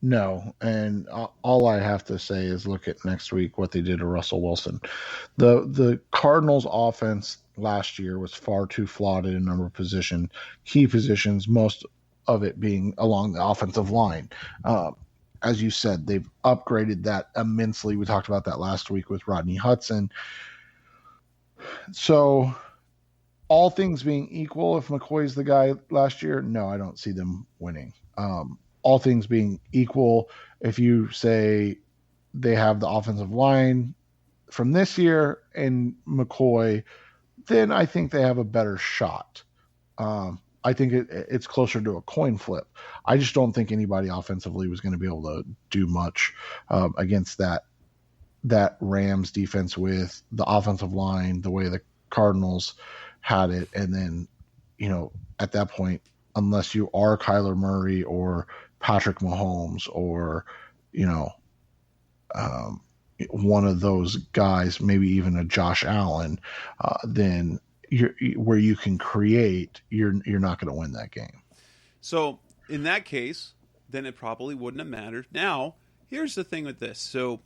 No, and all I have to say is look at next week what they did to Russell Wilson. The Cardinals' offense last year was far too flawed in a number of key positions, most of it being along the offensive line. as you said, they've upgraded that immensely. We talked about that last week with Rodney Hudson. So all things being equal, if McCoy's the guy last year, no, I don't see them winning. All things being equal, if you say they have the offensive line from this year and McCoy, then I think they have a better shot. I think it's closer to a coin flip. I just don't think anybody offensively was going to be able to do much against that Rams defense with the offensive line, the way the Cardinals had it. And then, at that point, unless you are Kyler Murray or Patrick Mahomes or, one of those guys, maybe even a Josh Allen, then where you can create, you're not going to win that game. So in that case, then it probably wouldn't have mattered. Now, here's the thing with this. So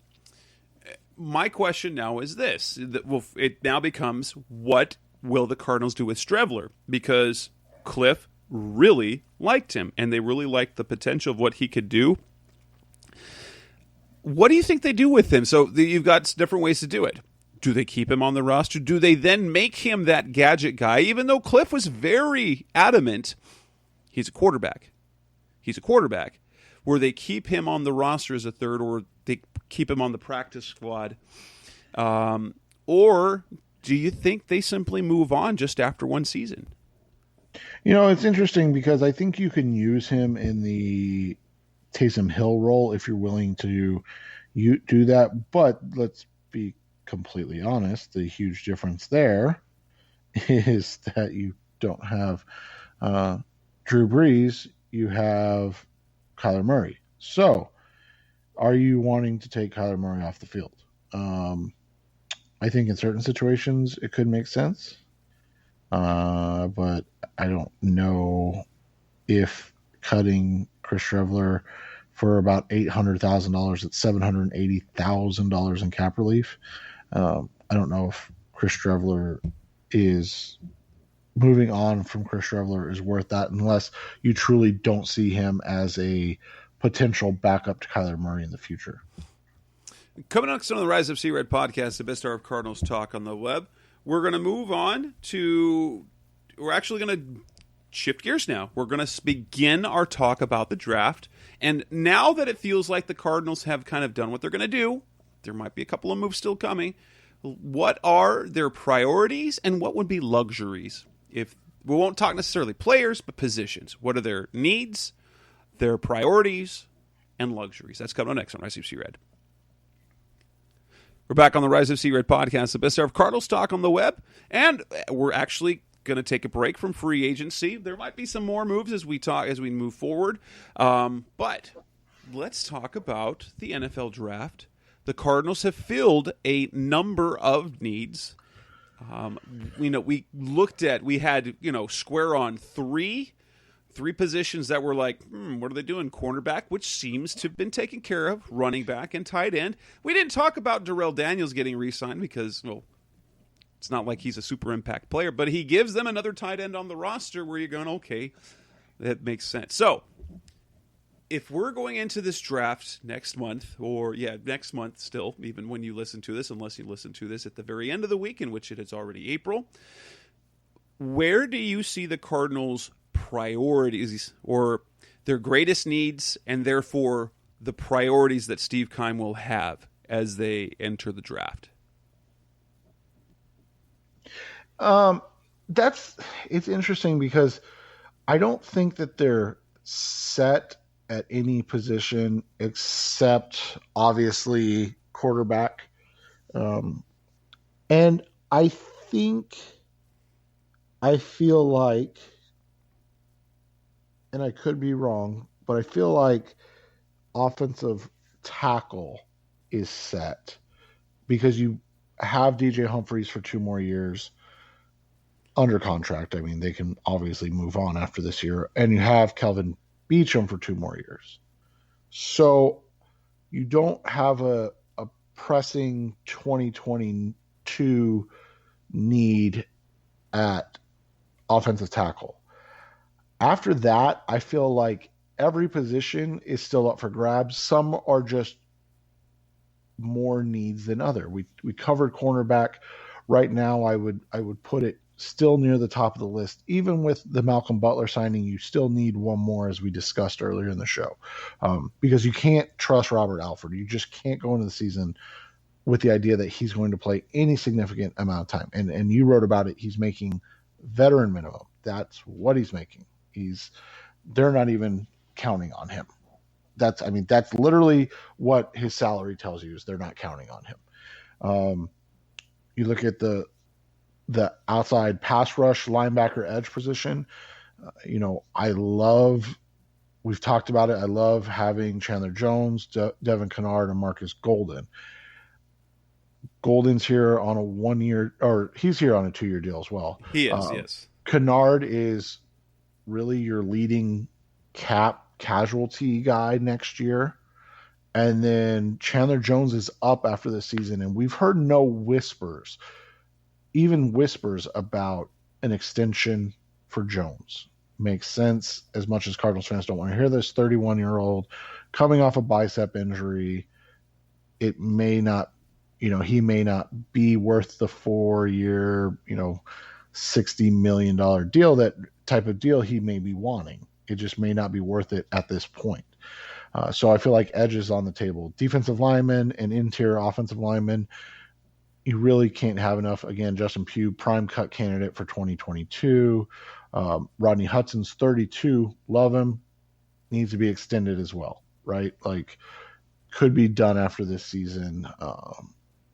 my question now is this. It now becomes, what will the Cardinals do with Streveler? Because Cliff really liked him, and they really liked the potential of what he could do. What do you think they do with him? So you've got different ways to do it. Do they keep him on the roster? Do they then make him that gadget guy? Even though Cliff was very adamant, he's a quarterback. He's a quarterback. Where they keep him on the roster as a third, or they keep him on the practice squad. Or do you think they simply move on just after one season? It's interesting because I think you can use him in the Taysom Hill role if you're willing to do that. But let's be completely honest, the huge difference there is that you don't have Drew Brees, you have Kyler Murray. So are you wanting to take Kyler Murray off the field? I think in certain situations it could make sense, but I don't know if cutting Chris Streveler for about $800,000 at $780,000 in cap relief. I don't know if Chris Streveler is moving on from Chris Streveler is worth that, unless you truly don't see him as a potential backup to Kyler Murray in the future. Coming up on the Rise of C-Red podcast, the best hour of Cardinals talk on the web, we're going to move on to, we're actually going to shift gears now. We're going to begin our talk about the draft. And now that it feels like the Cardinals have kind of done what they're going to do, there might be a couple of moves still coming. What are their priorities and what would be luxuries? If we won't talk necessarily players, but positions. What are their needs, their priorities, and luxuries? That's coming up next on Rise of C-Red. We're back on the Rise of C-Red podcast, the best hour of Cardinals talk on the web, and we're actually going to take a break from free agency. There might be some more moves as we move forward, but let's talk about the NFL draft. The Cardinals have filled a number of needs. We had square on three positions that were like, what are they doing? Cornerback, which seems to have been taken care of. Running back and tight end. We didn't talk about Darrell Daniels getting re-signed because, it's not like he's a super impact player, but he gives them another tight end on the roster where you're going, okay, that makes sense. So, if we're going into this draft next month still, even when you listen to this, unless you listen to this at the very end of the week, in which it is already April, where do you see the Cardinals' priorities or their greatest needs, and therefore the priorities that Steve Keim will have as they enter the draft? It's interesting because I don't think that they're set at any position except obviously quarterback. And I feel like, and I could be wrong, but I feel like offensive tackle is set because you have DJ Humphries for 2 more years under contract. I mean, they can obviously move on after this year, and you have Kelvin Beachum for 2 more years. So you don't have a pressing 2022 need at offensive tackle. After that, I feel like every position is still up for grabs. Some are just more needs than other. We covered cornerback. Right now, I would put it still near the top of the list. Even with the Malcolm Butler signing, you still need one more, as we discussed earlier in the show, because you can't trust Robert Alford. You just can't go into the season with the idea that he's going to play any significant amount of time. And you wrote about it. He's making veteran minimum. That's what he's making. They're not even counting on him. That's literally what his salary tells you, is they're not counting on him. You look at the outside pass rush linebacker edge position. We've talked about it. I love having Chandler Jones, Devin Kennard, and Marcus Golden. Golden's here on a 1 year, or he's here on a 2 year deal as well. He is, yes. Kennard is really your leading cap casualty guy next year. And then Chandler Jones is up after the season, and we've heard no whispers, even whispers about an extension for Jones. Makes sense, as much as Cardinals fans don't want to hear this. 31-year-old coming off a bicep injury. It may not, he may not be worth the 4 year, $60 million deal, that type of deal he may be wanting. It just may not be worth it at this point. So I feel like edge is on the table. Defensive linemen and interior offensive linemen, you really can't have enough. Again, Justin Pugh, prime cut candidate for 2022. Rodney Hudson's 32. Love him. Needs to be extended as well, right? Like, could be done after this season.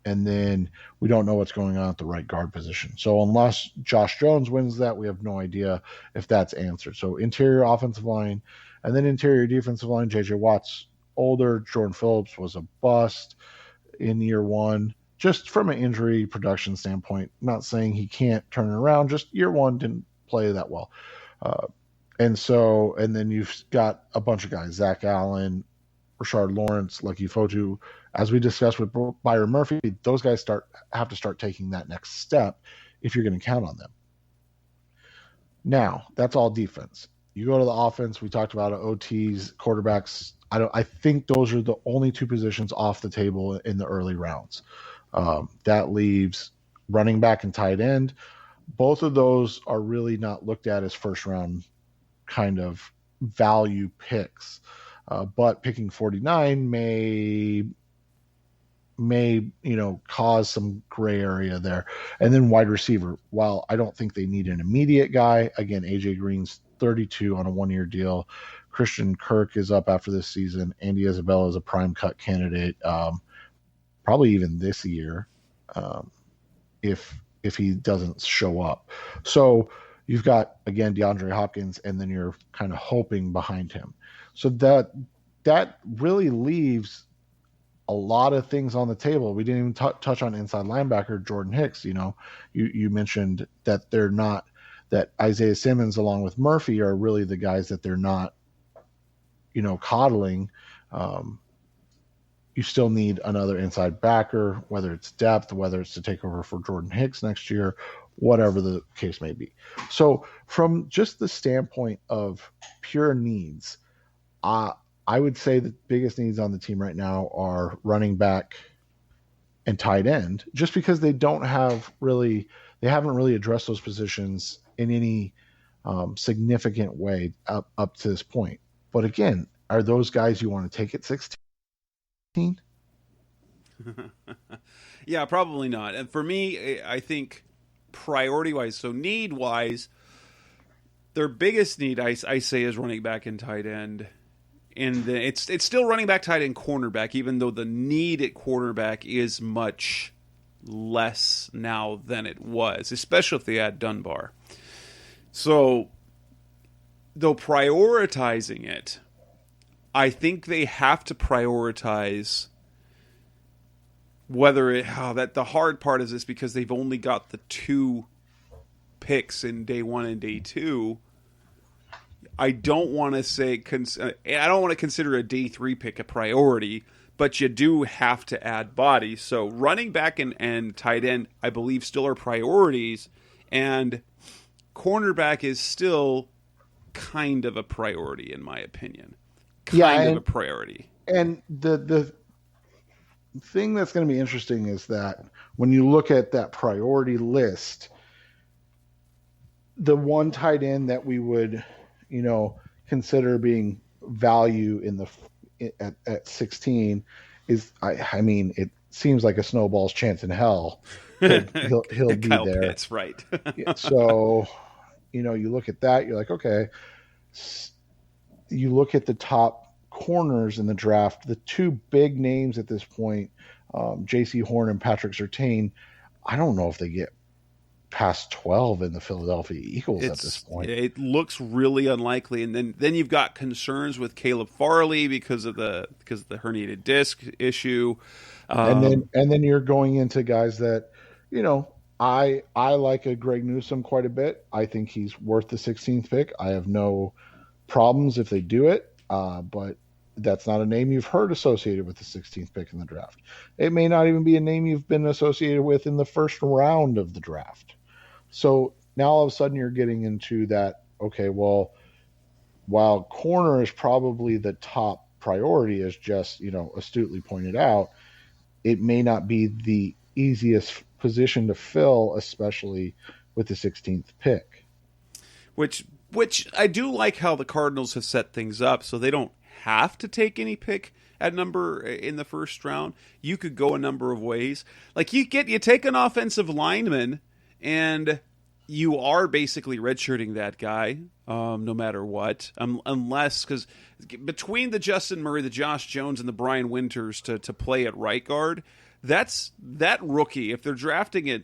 And then we don't know what's going on at the right guard position. So unless Josh Jones wins that, we have no idea if that's answered. So interior offensive line, and then interior defensive line, J.J. Watt's older. Jordan Phillips was a bust in year one, just from an injury production standpoint. Not saying he can't turn it around, just year one didn't play that well. And then you've got a bunch of guys, Zach Allen, Rashard Lawrence, Lucky Fotu. As we discussed with Byron Murphy, those guys have to start taking that next step if you're going to count on them. Now, that's all defense. You go to the offense, we talked about OTs, quarterbacks. I think those are the only two positions off the table in the early rounds. That leaves running back and tight end. Both of those are really not looked at as first round kind of value picks. But picking 49 may cause some gray area there. And then wide receiver, while I don't think they need an immediate guy, again, AJ Green's 32 on a 1 year deal. Christian Kirk is up after this season. Andy Isabella is a prime cut candidate, probably even this year, if he doesn't show up. So you've got, again, DeAndre Hopkins, and then you're kind of hoping behind him. So that really leaves a lot of things on the table. We didn't even touch on inside linebacker Jordan Hicks. You mentioned that they're not, that Isaiah Simmons along with Murphy are really the guys that they're not, coddling. You still need another inside backer, whether it's depth, whether it's to take over for Jordan Hicks next year, whatever the case may be. So from just the standpoint of pure needs, I would say the biggest needs on the team right now are running back and tight end, just because they haven't really addressed those positions in any significant way up to this point. But again, are those guys you want to take at 16? Yeah, probably not. And for me, I think priority-wise, so need-wise, their biggest need, I say, is running back and tight end. And it's still running back, tight end, cornerback, even though the need at cornerback is much less now than it was, especially if they add Dunbar. So, though prioritizing it, I think they have to prioritize the hard part is this, because they've only got the 2 picks in day 1 and day 2. I don't want to say I don't want to consider a day 3 pick a priority, but you do have to add bodies. So running back and tight end, I believe, still are priorities, and cornerback is still kind of a priority, in my opinion. Kind of a priority. And the thing that's going to be interesting is that when you look at that priority list, the one tight end that we would, consider being value at 16 is, I mean, it seems like a snowball's chance in hell. He'll be Kyle there. Pitts, right? So, you look at that, you're like, okay. You look at the top corners in the draft, the two big names at this point, J.C. Horn and Patrick Surtain. I don't know if they get past 12 in the Philadelphia Eagles at this point. It looks really unlikely, and then you've got concerns with Caleb Farley because of the herniated disc issue, and then you're going into guys that I like a Greg Newsome quite a bit. I think he's worth the 16th pick. I have no problems if they do it, but that's not a name you've heard associated with the 16th pick in the draft. It may not even be a name you've been associated with in the first round of the draft. So now all of a sudden you're getting into that, okay, well, while corner is probably the top priority, as Jess, astutely pointed out, it may not be the easiest position to fill, especially with the 16th pick. Which I do like how the Cardinals have set things up so they don't have to take any pick at number in the first round. You could go a number of ways. Like you take an offensive lineman and you are basically redshirting that guy, no matter what, unless, because between the Justin Murray, the Josh Jones, and the Brian Winters to play at right guard, that rookie, if they're drafting it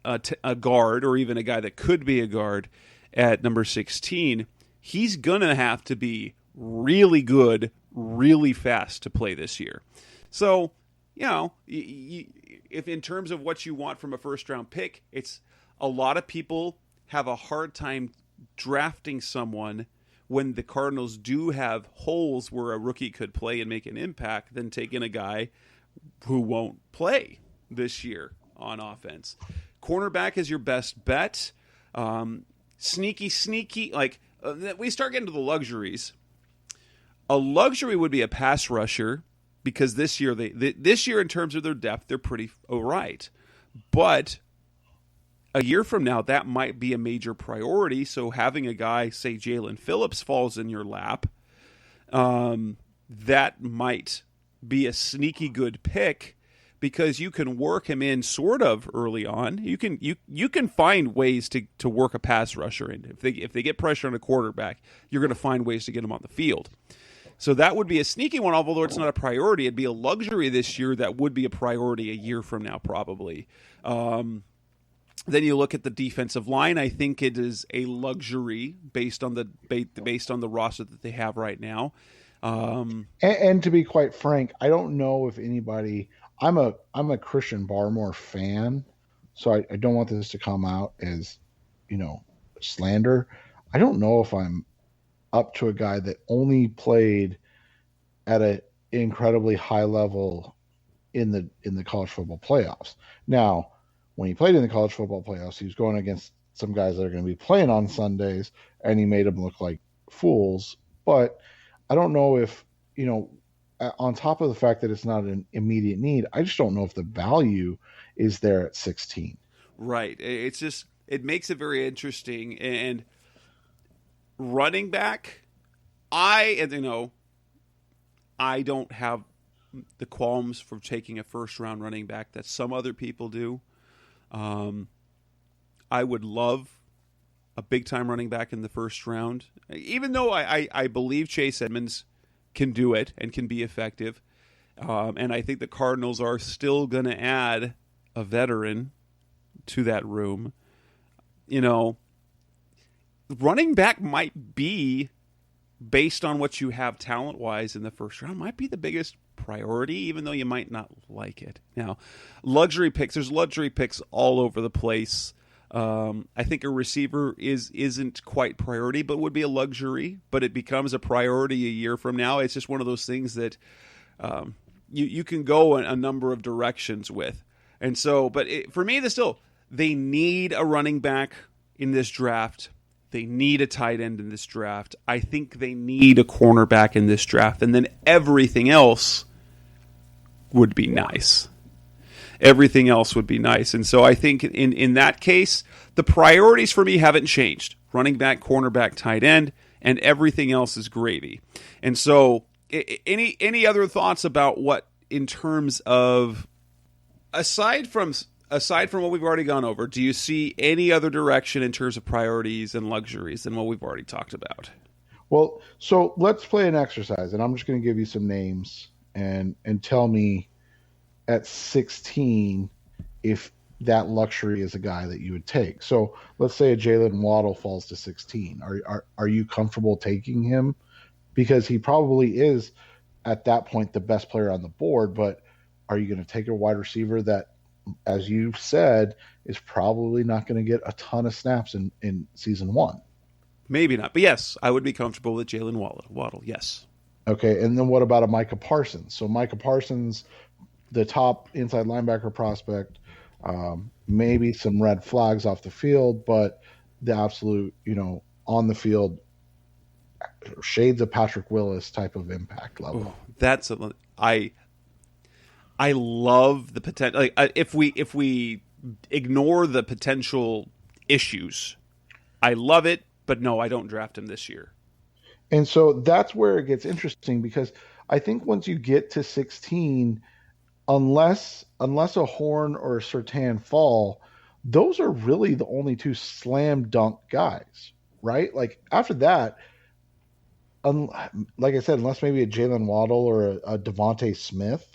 a guard or even a guy that could be a guard at number 16, he's gonna have to be really good, really fast to play this year. So, if in terms of what you want from a first round pick, it's a lot of people have a hard time drafting someone when the Cardinals do have holes where a rookie could play and make an impact than taking a guy who won't play this year on offense. Cornerback is your best bet. Sneaky, like we start getting to the luxuries. A luxury would be a pass rusher because this year this year in terms of their depth, they're pretty all right. But a year from now, that might be a major priority. So having a guy, say Jalen Phillips, falls in your lap, that might be a sneaky good pick because you can work him in sort of early on. You can find ways to work a pass rusher in. If they get pressure on a quarterback, you're going to find ways to get him on the field. So that would be a sneaky one, although it's not a priority. It'd be a luxury this year that would be a priority a year from now, probably. Then you look at the defensive line. I think it is a luxury based on the roster that they have right now. And to be quite frank, I don't know if anybody. I'm a Christian Barmore fan, so I don't want this to come out as slander. I don't know if I'm up to a guy that only played at an incredibly high level in the college football playoffs. Now, when he played in the college football playoffs, he was going against some guys that are going to be playing on Sundays, and he made them look like fools. But I don't know if, on top of the fact that it's not an immediate need, I just don't know if the value is there at 16. Right. It's just, it makes it very interesting. And running back, I don't have the qualms for taking a first round running back that some other people do. I would love a big time running back in the first round, even though I believe Chase Edmonds can do it and can be effective. And I think the Cardinals are still going to add a veteran to that room. Running back might be, based on what you have talent-wise in the first round, might be the biggest priority, even though you might not like it. Now, luxury picks, there's luxury picks all over the place. I think a receiver isn't quite priority, but would be a luxury, but it becomes a priority a year from now. It's just one of those things that you can go a number of directions with. And so, but for me, they need a running back in this draft. They need a tight end in this draft. I think they need a cornerback in this draft. And then everything else would be nice. Everything else would be nice. And so I think in that case, the priorities for me haven't changed. Running back, cornerback, tight end, and everything else is gravy. And so any other thoughts about what, in terms of, aside from what we've already gone over, do you see any other direction in terms of priorities and luxuries than what we've already talked about? Well, so let's play an exercise, and I'm just going to give you some names and tell me at 16 if that luxury is a guy that you would take. So let's say a Jalen Waddle falls to 16. Are you comfortable taking him? Because he probably is at that point the best player on the board, but are you going to take a wide receiver that, as you said, is probably not going to get a ton of snaps in season one? Maybe not, but yes, I would be comfortable with Jalen Waddle. Yes. Okay, and then what about a Micah Parsons? So Micah Parsons, the top inside linebacker prospect, maybe some red flags off the field, but the absolute, on the field, shades of Patrick Willis type of impact level. I love the potential. Like, if we ignore the potential issues, I love it. But no, I don't draft him this year. And so that's where it gets interesting, because I think once you get to 16, unless a Horn or a Surtain fall, those are really the only two slam dunk guys, right? Like after that, like I said, unless maybe a Jalen Waddle or a Devontae Smith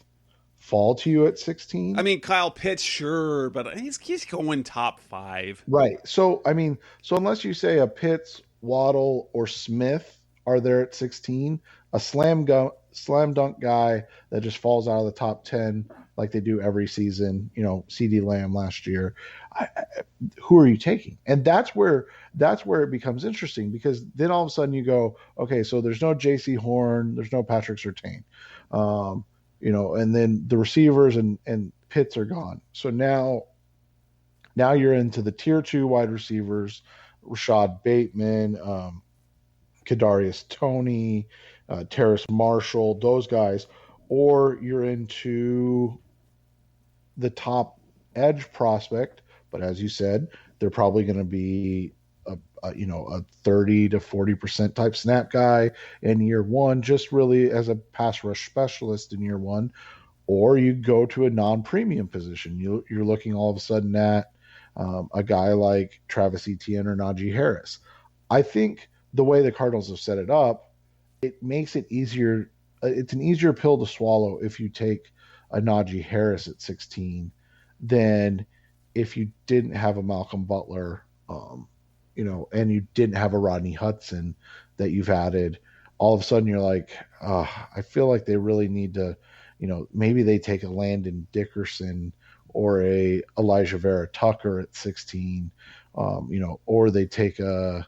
fall to you at 16. I mean, Kyle Pitts, sure, but he's going top 5. Right. So, so unless you say a Pitts, Waddle, or Smith are there at 16, a slam dunk guy that just falls out of the top 10 like they do every season, CD Lamb last year, who are you taking? And that's where it becomes interesting, because then all of a sudden you go, okay, so there's no JC Horn, there's no Patrick Surtain. And then the receivers and Pitts are gone. So now you're into the tier 2 wide receivers, Rashad Bateman, Kadarius Toney, Terrace Marshall, those guys, or you're into the top edge prospect. But as you said, they're probably going to be a 30 to 40% type snap guy in year one, just really as a pass rush specialist in year one. Or you go to a non-premium position. You're looking all of a sudden at a guy like Travis Etienne or Najee Harris. I think the way the Cardinals have set it up, it makes it easier. It's an easier pill to swallow if you take a Najee Harris at 16 than if you didn't have a Malcolm Butler, and you didn't have a Rodney Hudson that you've added. All of a sudden you're like, I feel like they really need to, maybe they take a Landon Dickerson or a Elijah Vera Tucker at 16, or they take a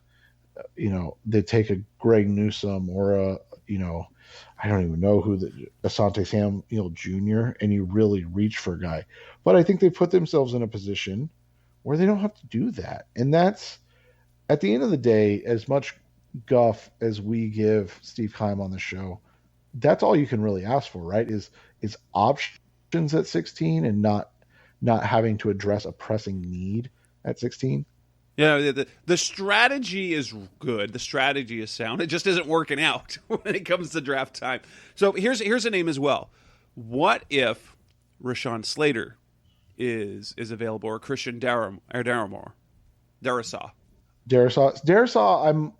Greg Newsome or I don't even know who, Asante Samuel Jr., and you really reach for a guy. But I think they put themselves in a position where they don't have to do that. And that's, at the end of the day, as much guff as we give Steve Keim on the show, that's all you can really ask for, right? Is options at 16 and not having to address a pressing need at 16. Yeah, the strategy is good. The strategy is sound. It just isn't working out when it comes to draft time. So here's a name as well. What if Rashawn Slater is available, or Christian Darrisaw? I'm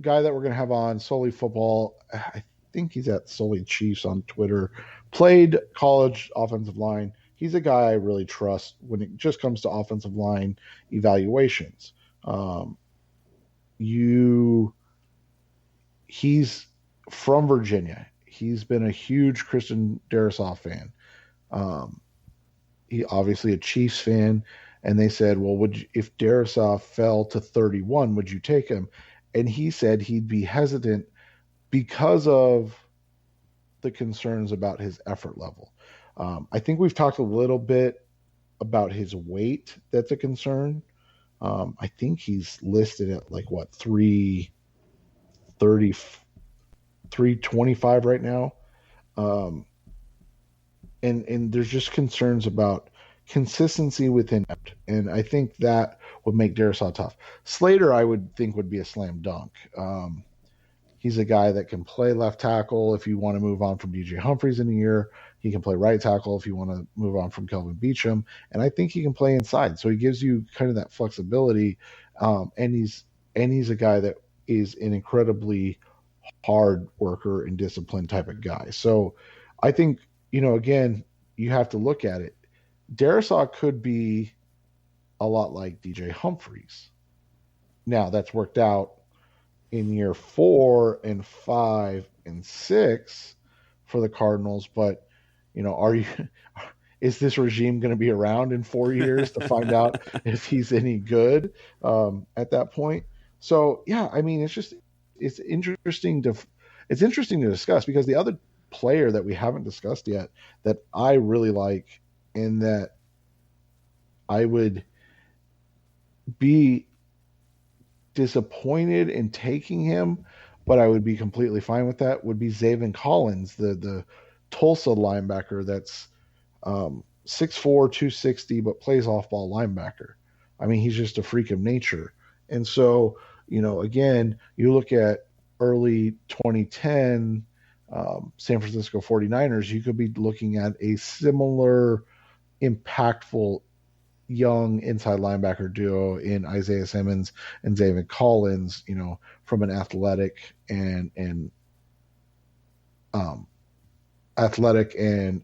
guy that we're going to have on Solely Football. I think he's at Solely Chiefs on Twitter. Played college offensive line. He's a guy I really trust when it just comes to offensive line evaluations. He's from Virginia. He's been a huge Christian Darrisaw fan. He obviously a Chiefs fan. And they said, well, if Darrisaw fell to 31, would you take him? And he said he'd be hesitant because of the concerns about his effort level. I think we've talked a little bit about his weight. That's a concern. I think he's listed at like what 330, 325 right now. Um, and there's just concerns about consistency within, and I think that would make Darisaw tough. Slater, I would think, would be a slam dunk. He's a guy that can play left tackle if you want to move on from DJ Humphries in a year. He can play right tackle if you want to move on from Kelvin Beachum, and I think he can play inside. So he gives you kind of that flexibility, and he's a guy that is an incredibly hard worker and disciplined type of guy. So I think, again, you have to look at it. Darisaw could be a lot like DJ Humphries. Now that's worked out in year 4 and 5 and 6 for the Cardinals, but is this regime going to be around in 4 years to find out if he's any good at that point? So yeah, I mean, it's interesting to discuss, because the other player that we haven't discussed yet that I really like, and that I would be disappointed in taking him, but I would be completely fine with that, would be Zaven Collins, the Tulsa linebacker that's 6'4", 260, but plays off-ball linebacker. I mean, he's just a freak of nature. And so, again, you look at early 2010 San Francisco 49ers, you could be looking at a similar impactful young inside linebacker duo in Isaiah Simmons and Zaven Collins, from an athletic and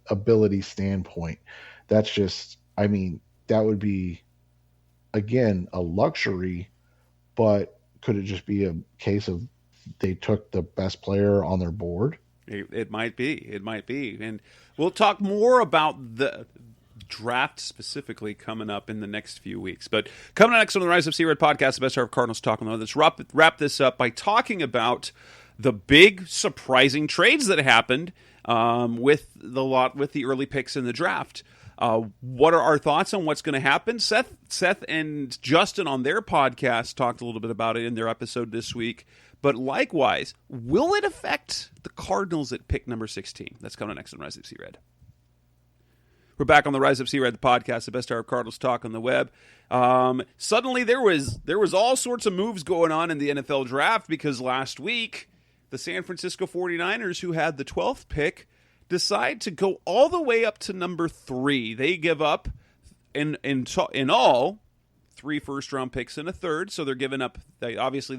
ability standpoint. That's just, I mean, that would be, again, a luxury, but could it just be a case of they took the best player on their board? It might be. And we'll talk more about the draft specifically coming up in the next few weeks. But coming up next on the Rise of C-Red podcast, the best hour of Cardinals talk. Let's wrap this up by talking about the big surprising trades that happened with the early picks in the draft. What are our thoughts on what's going to happen? Seth and Justin on their podcast talked a little bit about it in their episode this week. But likewise, will it affect the Cardinals at pick number 16? That's coming next on Rise of C-Red. We're back on the Rise of C-Red, the podcast, the best hour of Cardinals talk on the web. Suddenly there was all sorts of moves going on in the NFL draft, because last week the San Francisco 49ers, who had the 12th pick, decide to go all the way up to number 3. They give up in all 3 first-round picks and a third, so they're giving up. They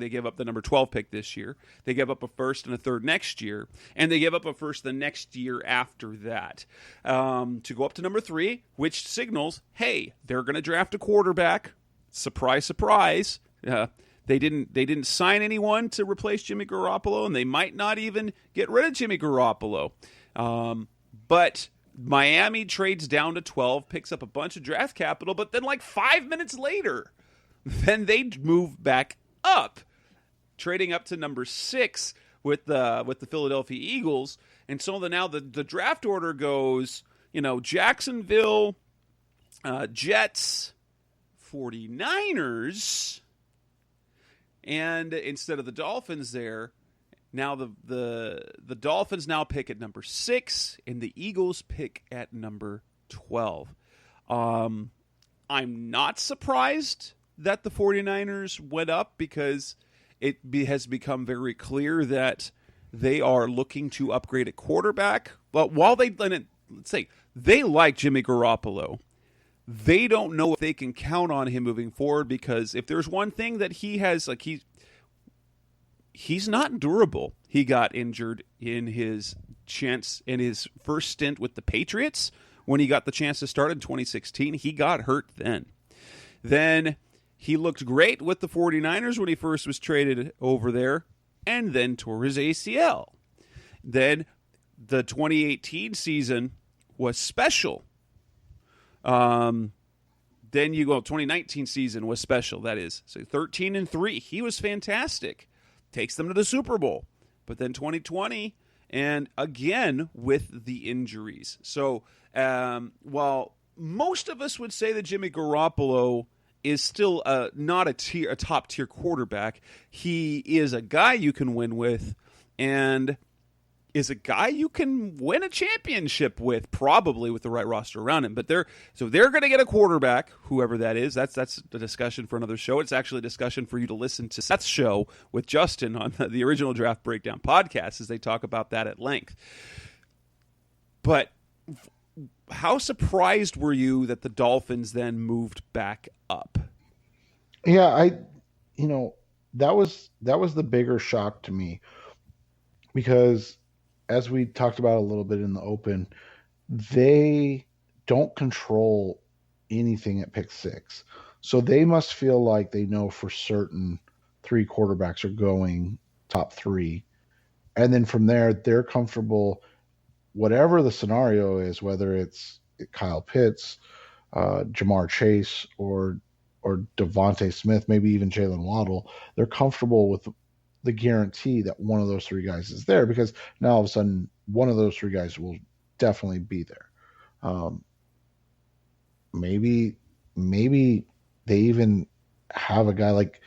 give up the number 12 pick this year. They give up a first and a third next year, and they give up a first the next year after that to go up to number 3, which signals, hey, they're going to draft a quarterback. Surprise, surprise. They didn't sign anyone to replace Jimmy Garoppolo, and they might not even get rid of Jimmy Garoppolo. But Miami trades down to 12, picks up a bunch of draft capital, but then like 5 minutes later, then they move back up, trading up to number 6 with the Philadelphia Eagles. And so now the draft order goes, Jacksonville, Jets, 49ers, and instead of the Dolphins there, now the Dolphins now pick at number 6, and the Eagles pick at number 12. I'm not surprised that the 49ers went up, because it has become very clear that they are looking to upgrade at quarterback. But while let's say they like Jimmy Garoppolo, they don't know if they can count on him moving forward, because if there's one thing that he has, he's not durable. He got injured in his first stint with the Patriots when he got the chance to start in 2016. He got hurt then. Then he looked great with the 49ers when he first was traded over there, and then tore his ACL. Then the 2018 season was special. Then 2019 season was special, that is. So 13-3. He was fantastic. Takes them to the Super Bowl. But then 2020, and again with the injuries. So while most of us would say that Jimmy Garoppolo is still not a top tier quarterback. He is a guy you can win with, and is a guy you can win a championship with, probably with the right roster around him. But they're going to get a quarterback, whoever that is. That's a discussion for another show. It's actually a discussion for you to listen to Seth's show with Justin on the original Draft Breakdown podcast, as they talk about that at length. But how surprised were you that the Dolphins then moved back up? Yeah, that was the bigger shock to me, because as we talked about a little bit in the open, they don't control anything at pick 6. So they must feel like they know for certain 3 quarterbacks are going top 3. And then from there, they're comfortable, whatever the scenario is, whether it's Kyle Pitts, Jamar Chase, or Devontae Smith, maybe even Jalen Waddle, they're comfortable with the guarantee that one of those 3 guys is there, because now all of a sudden one of those 3 guys will definitely be there. Maybe they even have a guy like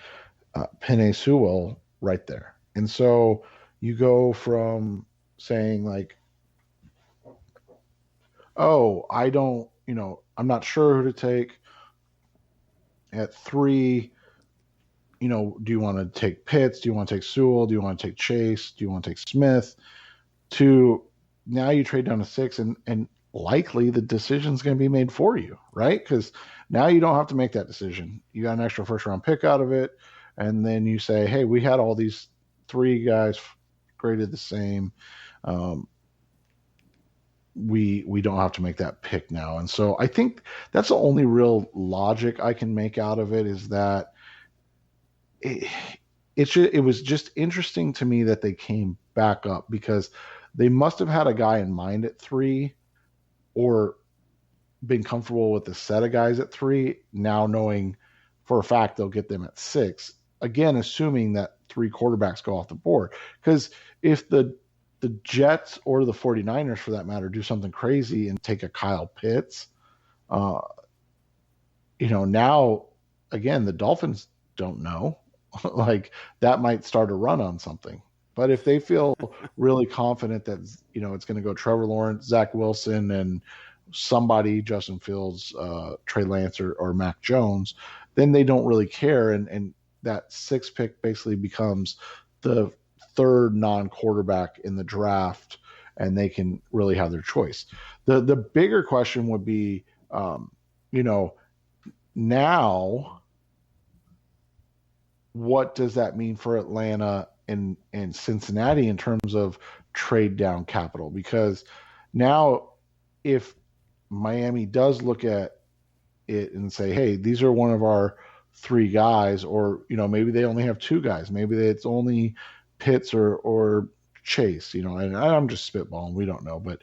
Penei Sewell right there. And so you go from saying like, oh, I'm not sure who to take at 3. Do you want to take Pitts? Do you want to take Sewell? Do you want to take Chase? Do you want to take Smith? To now you trade down to 6, and likely the decision's going to be made for you, right? Because now you don't have to make that decision. You got an extra first-round pick out of it, and then you say, hey, we had all these 3 guys graded the same. We don't have to make that pick now. And so I think that's the only real logic I can make out of it, is that it was just interesting to me that they came back up, because they must have had a guy in mind at 3, or been comfortable with the set of guys at 3, now knowing for a fact they'll get them at 6. Again, assuming that 3 quarterbacks go off the board. Because if the Jets or the 49ers, for that matter, do something crazy and take a Kyle Pitts, now, again, the Dolphins don't know. Like, that might start a run on something. But if they feel really confident that, it's going to go Trevor Lawrence, Zach Wilson, and somebody, Justin Fields, Trey Lance, or Mac Jones, then they don't really care. And that 6th pick basically becomes the 3rd non-quarterback in the draft, and they can really have their choice. The bigger question would be, now, what does that mean for Atlanta and Cincinnati in terms of trade down capital? Because now, if Miami does look at it and say, hey, these are one of our 3 guys, or maybe they only have 2 guys, maybe it's only Pitts or Chase, and I'm just spitballing, we don't know. But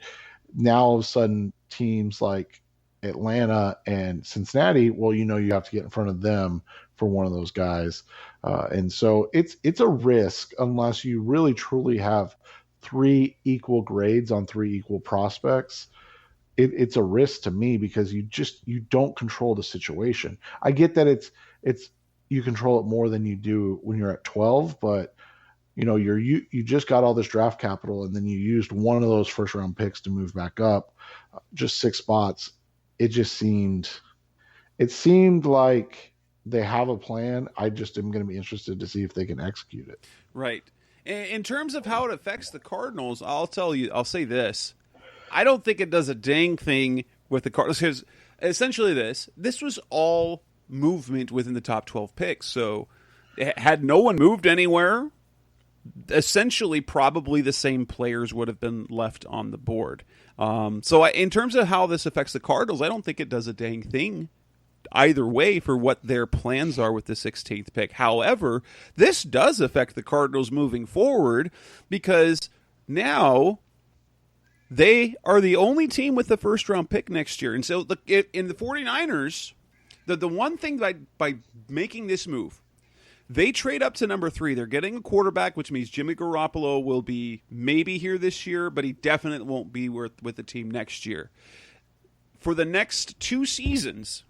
now all of a sudden teams like Atlanta and Cincinnati, well, you have to get in front of them for one of those guys. And so it's a risk unless you really truly have 3 equal grades on 3 equal prospects. It's a risk to me, because you don't control the situation. I get that it's you control it more than you do when you're at 12, but you just got all this draft capital, and then you used one of those first round picks to move back up just 6 spots. It seemed like they have a plan. I just am going to be interested to see if they can execute it. Right. In terms of how it affects the Cardinals, I'll say this. I don't think it does a dang thing with the Cardinals, because essentially this was all movement within the top 12 picks. So had no one moved anywhere, essentially probably the same players would have been left on the board. In terms of how this affects the Cardinals, I don't think it does a dang thing either way for what their plans are with the 16th pick. However, this does affect the Cardinals moving forward, because now they are the only team with the first round pick next year. And so in the 49ers, the one thing by making this move, they trade up to number 3. They're getting a quarterback, which means Jimmy Garoppolo will be maybe here this year, but he definitely won't be with the team next year. For the next 2 seasons,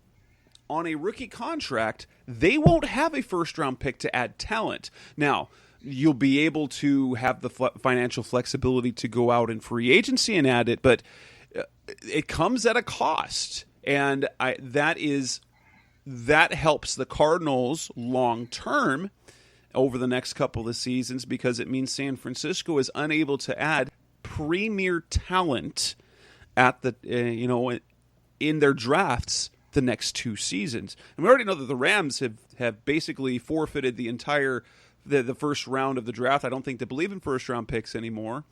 on a rookie contract, they won't have a first-round pick to add talent. Now, you'll be able to have the financial flexibility to go out in free agency and add it, but it comes at a cost. And that helps the Cardinals long-term over the next couple of seasons, because it means San Francisco is unable to add premier talent at the in their drafts the next 2 seasons. And we already know that the Rams have basically forfeited the entire the first round of the draft. I don't think they believe in first round picks anymore.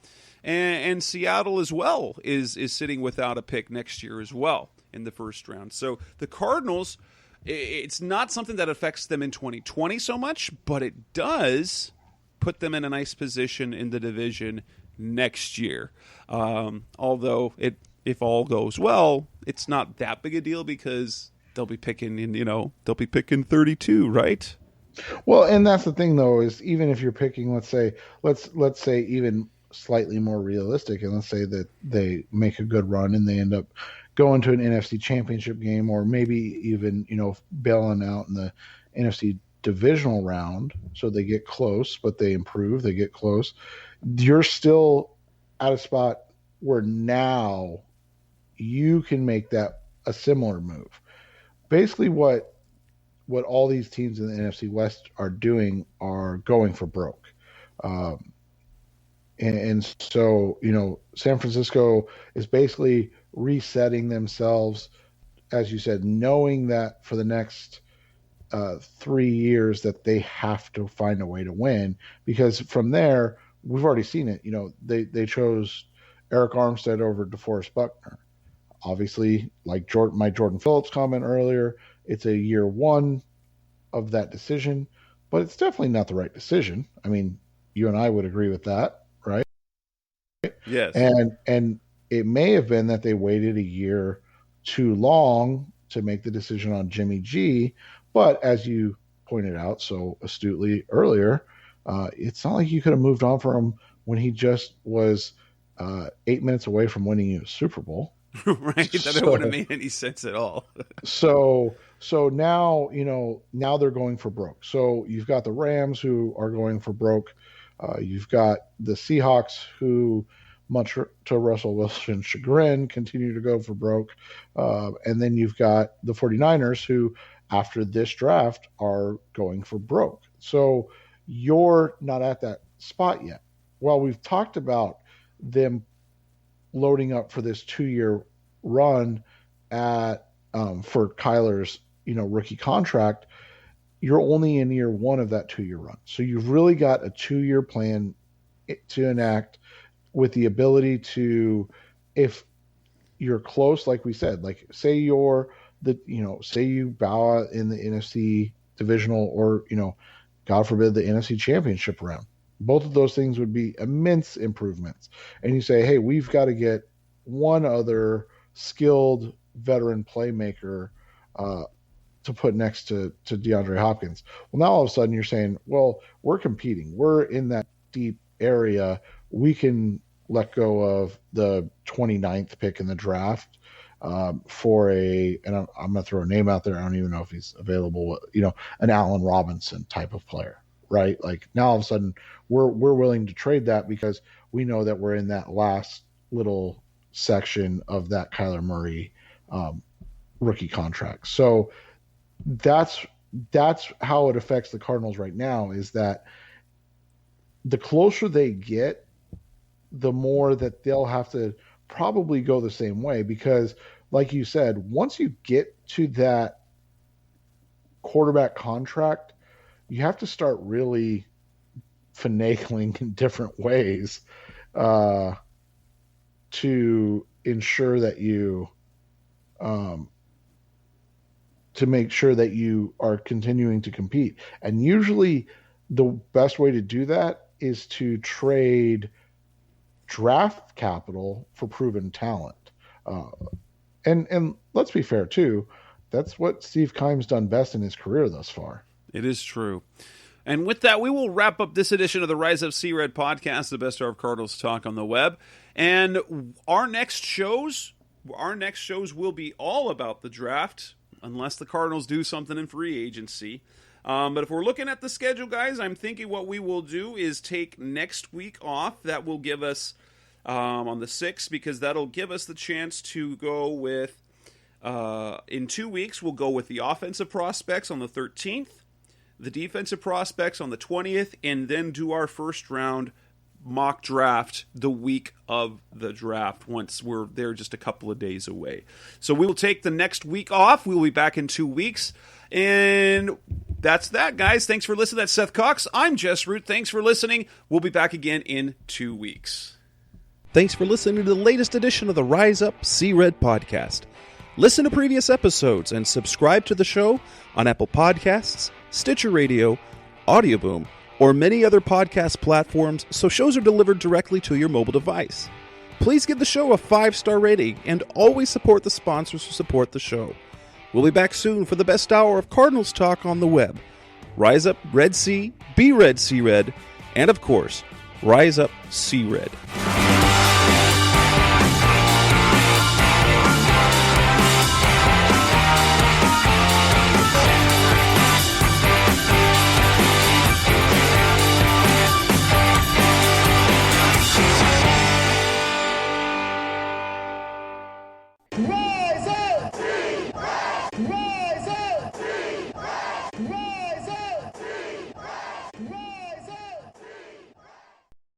And Seattle as well is sitting without a pick next year as well in the first round. So the Cardinals, it's not something that affects them in 2020 so much, but it does put them in a nice position in the division next year. Although if all goes well, it's not that big a deal, because they'll be picking 32, right? Well, and that's the thing though, is even if you're picking, let's say even slightly more realistic, and let's say that they make a good run and they end up going to an NFC championship game, or maybe even, bailing out in the NFC divisional round, so they get close, but they improve, they get close. You're still at a spot where now you can make that a similar move. Basically what all these teams in the NFC West are doing are going for broke. And so, San Francisco is basically resetting themselves, as you said, knowing that for the next 3 years that they have to find a way to win, because from there, we've already seen it. They chose Eric Armstead over DeForest Buckner. Obviously, like my Jordan Phillips comment earlier, it's a year one of that decision, but it's definitely not the right decision. I mean, you and I would agree with that, right? Yes. And it may have been that they waited a year too long to make the decision on Jimmy G, but as you pointed out so astutely earlier, it's not like you could have moved on from him when he just was 8 minutes away from winning you a Super Bowl. Right, that wouldn't have made any sense at all. so now, now they're going for broke. So you've got the Rams who are going for broke. You've got the Seahawks who, much to Russell Wilson's chagrin, continue to go for broke. And then you've got the 49ers who, after this draft, are going for broke. So you're not at that spot yet. Well, we've talked about them loading up for this 2-year run for Kyler's rookie contract. You're only in year one of that 2-year run, so you've really got a 2-year plan to enact, with the ability to, if you're close, like we said, like say you bow out in the NFC divisional, or God forbid, the NFC championship round. Both of those things would be immense improvements. And you say, hey, we've got to get one other skilled veteran playmaker to put next to DeAndre Hopkins. Well, now all of a sudden you're saying, well, we're competing. We're in that deep area. We can let go of the 29th pick in the draft for and I'm going to throw a name out there. I don't even know if he's available, an Allen Robinson type of player. Right? Like now all of a sudden we're willing to trade that, because we know that we're in that last little section of that Kyler Murray rookie contract. So that's how it affects the Cardinals right now, is that the closer they get, the more that they'll have to probably go the same way, because like you said, once you get to that quarterback contract, you have to start really finagling in different ways to ensure that you to make sure that you are continuing to compete. And usually the best way to do that is to trade draft capital for proven talent. And let's be fair too, that's what Steve Keim's done best in his career thus far. It is true. And with that, we will wrap up this edition of the Rise Up C-Red podcast, the best of Cardinals talk on the web. And our next shows will be all about the draft. unless the Cardinals do something in free agency. But if we're looking at the schedule, guys, I'm thinking what we will do is take next week off. That will give us on the 6th, because that'll give us the chance to go with, in 2 weeks, we'll go with the offensive prospects on the 13th, the defensive prospects on the 20th, and then do our first round mock draft the week of the draft once we're there just a couple of days away. So we will take the next week off. We'll be back in 2 weeks. And that's that, guys. Thanks for listening. That's Seth Cox. I'm Jess Root. Thanks for listening. We'll be back again in 2 weeks. Thanks for listening to the latest edition of the Rise Up, See Red podcast. Listen to previous episodes and subscribe to the show on Apple Podcasts, Stitcher Radio, Audioboom, or many other podcast platforms so shows are delivered directly to your mobile device. Please give the show a 5-star rating and always support the sponsors who support the show. We'll be back soon for the best hour of Cardinals talk on the web. Rise up, Red Sea, be Red, See Red, and of course, Rise Up, See Red.